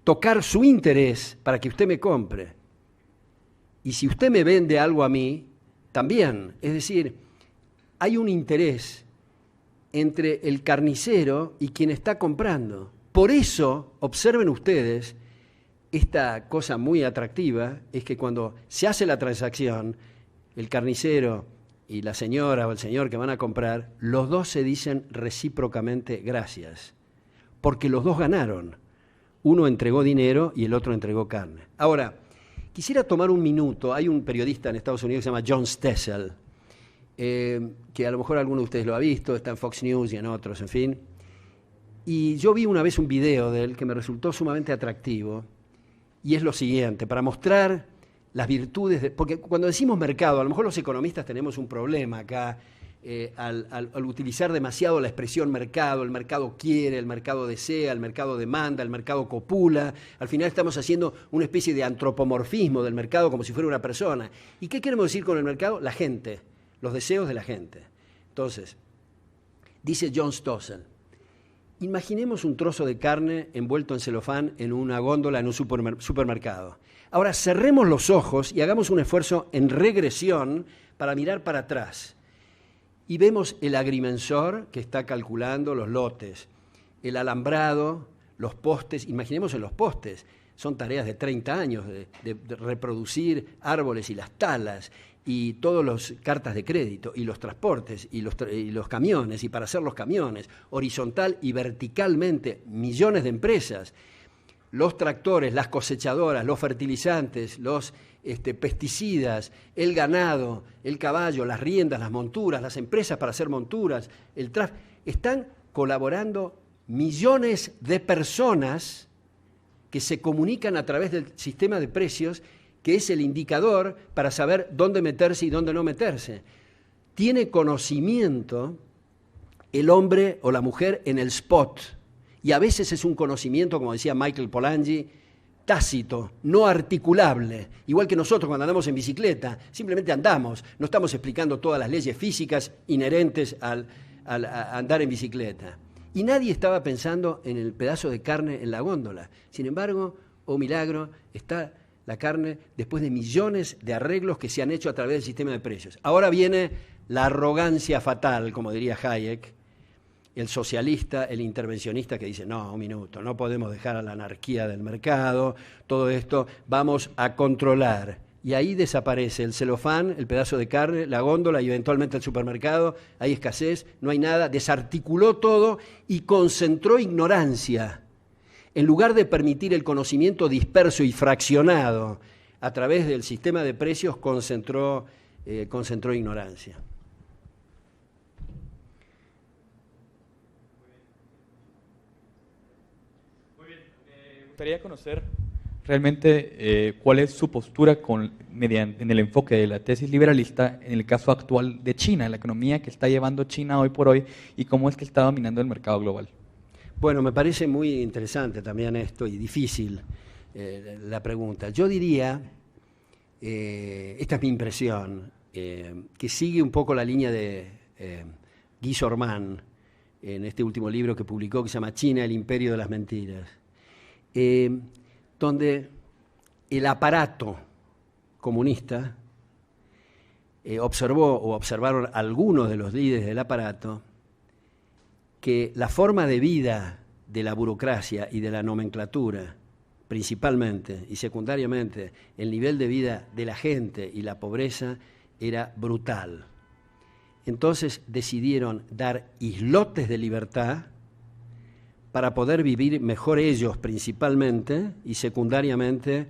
tocar su interés para que usted me compre. Y si usted me vende algo a mí, también. Es decir, hay un interés entre el carnicero y quien está comprando. Por eso, observen ustedes, esta cosa muy atractiva es que cuando se hace la transacción, el carnicero y la señora o el señor que van a comprar, los dos se dicen recíprocamente gracias, porque los dos ganaron. Uno entregó dinero y el otro entregó carne. Ahora, quisiera tomar un minuto. Hay un periodista en Estados Unidos que se llama John Stessel, que a lo mejor alguno de ustedes lo ha visto, está en Fox News y en otros, en fin. Y yo vi una vez un video de él que me resultó sumamente atractivo y es lo siguiente, para mostrar las virtudes, porque cuando decimos mercado, a lo mejor los economistas tenemos un problema acá, al utilizar demasiado la expresión mercado, el mercado quiere, el mercado desea, el mercado demanda, el mercado copula, al final estamos haciendo una especie de antropomorfismo del mercado como si fuera una persona. ¿Y qué queremos decir con el mercado? La gente, los deseos de la gente. Entonces, dice John Stossel, imaginemos un trozo de carne envuelto en celofán en una góndola en un supermercado. Ahora cerremos los ojos y hagamos un esfuerzo en regresión para mirar para atrás. Y vemos el agrimensor que está calculando los lotes, el alambrado, los postes, imaginemos en los postes, son tareas de 30 años de reproducir árboles y las talas, y todas las cartas de crédito, y los transportes, y los camiones, y para hacer los camiones, horizontal y verticalmente, millones de empresas, los tractores, las cosechadoras, los fertilizantes, los pesticidas, el ganado, el caballo, las riendas, las monturas, las empresas para hacer monturas, están colaborando millones de personas que se comunican a través del sistema de precios, que es el indicador para saber dónde meterse y dónde no meterse. Tiene conocimiento el hombre o la mujer en el spot, y a veces es un conocimiento, como decía Michael Polanyi, tácito, no articulable, igual que nosotros cuando andamos en bicicleta, simplemente andamos, no estamos explicando todas las leyes físicas inherentes al andar en bicicleta. Y nadie estaba pensando en el pedazo de carne en la góndola. Sin embargo, oh milagro, está la carne después de millones de arreglos que se han hecho a través del sistema de precios. Ahora viene la arrogancia fatal, como diría Hayek, el socialista, el intervencionista que dice, no, un minuto, no podemos dejar a la anarquía del mercado, todo esto vamos a controlar. Y ahí desaparece el celofán, el pedazo de carne, la góndola y eventualmente el supermercado, hay escasez, no hay nada, desarticuló todo y concentró ignorancia. En lugar de permitir el conocimiento disperso y fraccionado a través del sistema de precios, concentró ignorancia. Me gustaría conocer realmente cuál es su postura en el enfoque de la tesis liberalista en el caso actual de China, la economía que está llevando China hoy por hoy y cómo es que está dominando el mercado global. Bueno, me parece muy interesante también esto y difícil la pregunta. Yo diría, esta es mi impresión, que sigue un poco la línea de Guy Sorman en este último libro que publicó que se llama China, el imperio de las mentiras. Donde el aparato comunista observaron algunos de los líderes del aparato que la forma de vida de la burocracia y de la nomenclatura, principalmente y secundariamente, el nivel de vida de la gente y la pobreza era brutal. Entonces decidieron dar islotes de libertad para poder vivir mejor ellos principalmente y secundariamente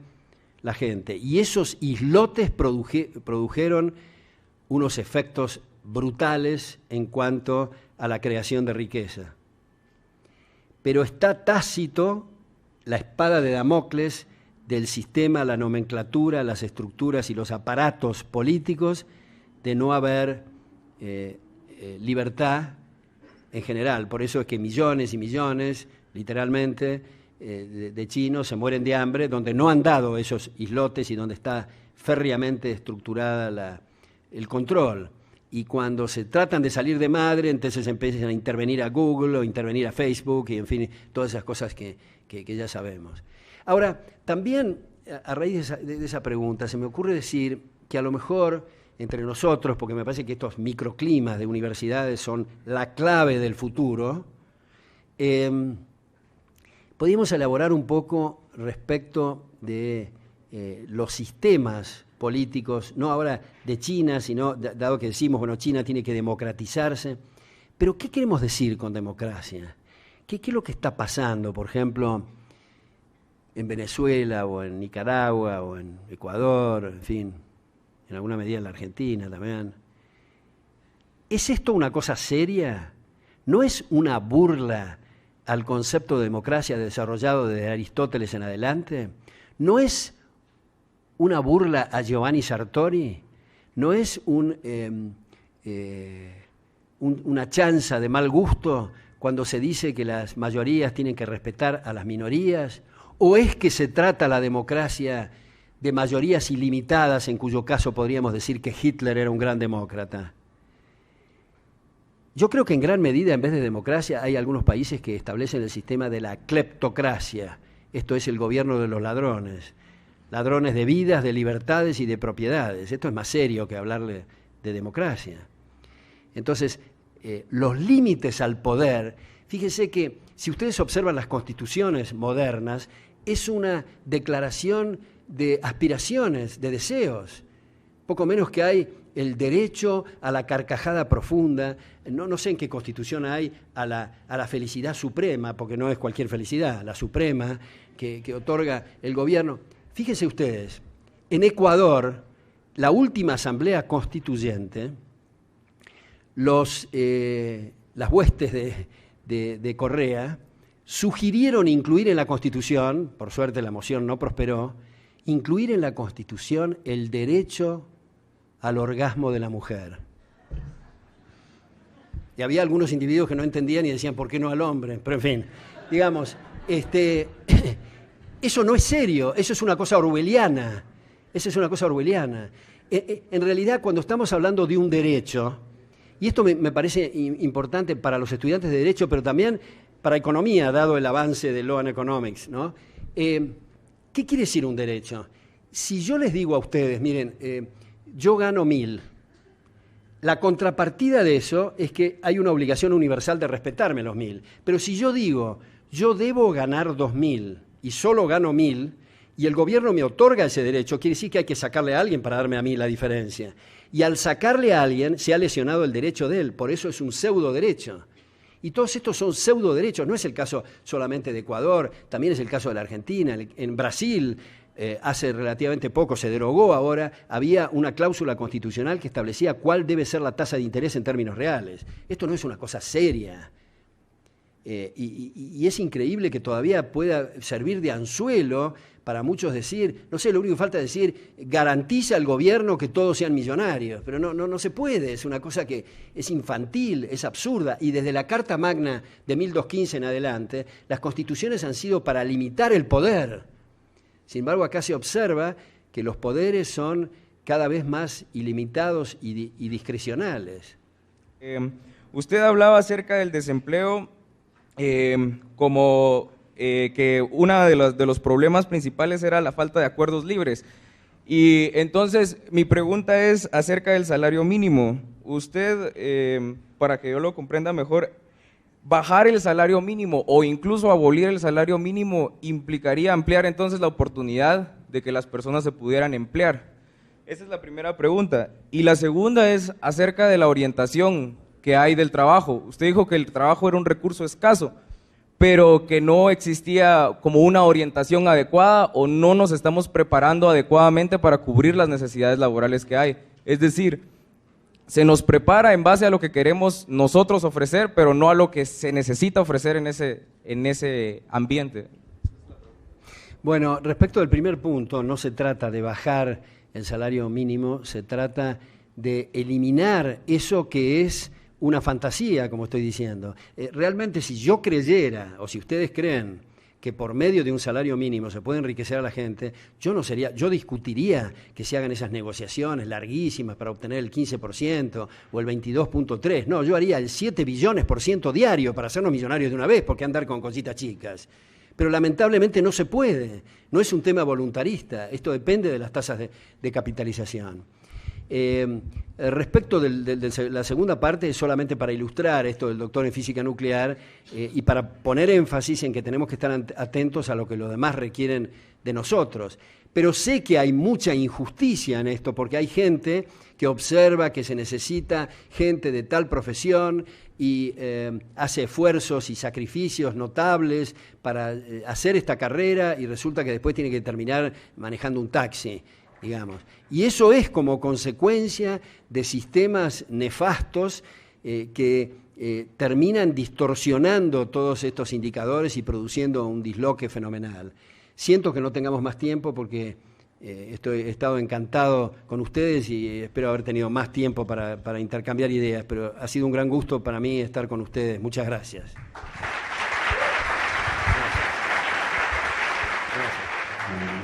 la gente. Y esos islotes produjeron unos efectos brutales en cuanto a la creación de riqueza. Pero está tácito la espada de Damocles del sistema, la nomenclatura, las estructuras y los aparatos políticos de no haber libertad en general. Por eso es que millones y millones, literalmente, de chinos se mueren de hambre, donde no han dado esos islotes y donde está férreamente estructurada el control. Y cuando se tratan de salir de madre, entonces empiezan a intervenir a Google o intervenir a Facebook y, en fin, todas esas cosas que ya sabemos. Ahora, también, a raíz de esa pregunta, se me ocurre decir que a lo mejor entre nosotros, porque me parece que estos microclimas de universidades son la clave del futuro, podríamos elaborar un poco respecto de los sistemas políticos, no ahora de China, sino dado que decimos, bueno, China tiene que democratizarse, pero ¿qué queremos decir con democracia? ¿Qué es lo que está pasando, por ejemplo, en Venezuela o en Nicaragua o en Ecuador, en fin, en alguna medida en la Argentina también? ¿Es esto una cosa seria? ¿No es una burla al concepto de democracia desarrollado desde Aristóteles en adelante? ¿No es una burla a Giovanni Sartori? ¿No es una chanza de mal gusto cuando se dice que las mayorías tienen que respetar a las minorías? ¿O es que se trata la democracia de mayorías ilimitadas, en cuyo caso podríamos decir que Hitler era un gran demócrata? Yo creo que en gran medida, en vez de democracia, hay algunos países que establecen el sistema de la cleptocracia, esto es el gobierno de los ladrones de vidas, de libertades y de propiedades. Esto es más serio que hablarle de democracia. Entonces, los límites al poder, fíjense que si ustedes observan las constituciones modernas, es una declaración de aspiraciones, de deseos, poco menos que hay el derecho a la carcajada profunda, no sé en qué constitución hay, a la felicidad suprema, porque no es cualquier felicidad, la suprema que otorga el gobierno. Fíjense ustedes, en Ecuador, la última asamblea constituyente, las huestes de Correa sugirieron incluir en la Constitución, por suerte la moción no prosperó, incluir en la Constitución el derecho al orgasmo de la mujer. Y había algunos individuos que no entendían y decían, ¿por qué no al hombre? Pero en fin, digamos, eso no es serio, eso es una cosa orwelliana. Eso es una cosa orwelliana. En realidad, cuando estamos hablando de un derecho, y esto me parece importante para los estudiantes de Derecho, pero también para economía, dado el avance de Law and Economics, ¿no? ¿Qué quiere decir un derecho? Si yo les digo a ustedes, miren, yo gano 1.000, la contrapartida de eso es que hay una obligación universal de respetarme los 1.000. Pero si yo digo, yo debo ganar 2.000 y solo gano 1.000, y el gobierno me otorga ese derecho, quiere decir que hay que sacarle a alguien para darme a mí la diferencia. Y al sacarle a alguien se ha lesionado el derecho de él, por eso es un pseudo derecho. Y todos estos son pseudo derechos, no es el caso solamente de Ecuador, también es el caso de la Argentina, en Brasil. Hace relativamente poco, se derogó ahora, había una cláusula constitucional que establecía cuál debe ser la tasa de interés en términos reales. Esto no es una cosa seria. Y es increíble que todavía pueda servir de anzuelo para muchos decir, no sé, lo único que falta es decir, garantiza al gobierno que todos sean millonarios, pero no se puede, es una cosa que es infantil, es absurda, y desde la Carta Magna de 1215 en adelante, las constituciones han sido para limitar el poder. Sin embargo, acá se observa que los poderes son cada vez más ilimitados y discrecionales. Usted hablaba acerca del desempleo como que uno de los problemas principales era la falta de acuerdos libres. Y entonces mi pregunta es acerca del salario mínimo. Usted, para que yo lo comprenda mejor, bajar el salario mínimo o incluso abolir el salario mínimo implicaría ampliar entonces la oportunidad de que las personas se pudieran emplear. Esa es la primera pregunta. Y la segunda es acerca de la orientación que hay del trabajo. Usted dijo que el trabajo era un recurso escaso, pero que no existía como una orientación adecuada o no nos estamos preparando adecuadamente para cubrir las necesidades laborales que hay. Es decir, se nos prepara en base a lo que queremos nosotros ofrecer, pero no a lo que se necesita ofrecer en ese ambiente. Bueno, respecto del primer punto, no se trata de bajar el salario mínimo, se trata de eliminar eso que es una fantasía, como estoy diciendo. Realmente, si yo creyera, o si ustedes creen, que por medio de un salario mínimo se puede enriquecer a la gente, yo discutiría que se hagan esas negociaciones larguísimas para obtener el 15% o el 22.3%. No, yo haría el 7 billones % diario para hacernos millonarios de una vez, porque andar con cositas chicas. Pero lamentablemente no se puede, no es un tema voluntarista, esto depende de las tasas de capitalización. Respecto de la segunda parte, solamente para ilustrar esto del doctor en física nuclear y para poner énfasis en que tenemos que estar atentos a lo que los demás requieren de nosotros. Pero sé que hay mucha injusticia en esto, porque hay gente que observa que se necesita gente de tal profesión y hace esfuerzos y sacrificios notables para hacer esta carrera y resulta que después tiene que terminar manejando un taxi, digamos. Y eso es como consecuencia de sistemas nefastos que terminan distorsionando todos estos indicadores y produciendo un disloque fenomenal. Siento que no tengamos más tiempo porque he estado encantado con ustedes y espero haber tenido más tiempo para intercambiar ideas, pero ha sido un gran gusto para mí estar con ustedes. Muchas gracias. Gracias.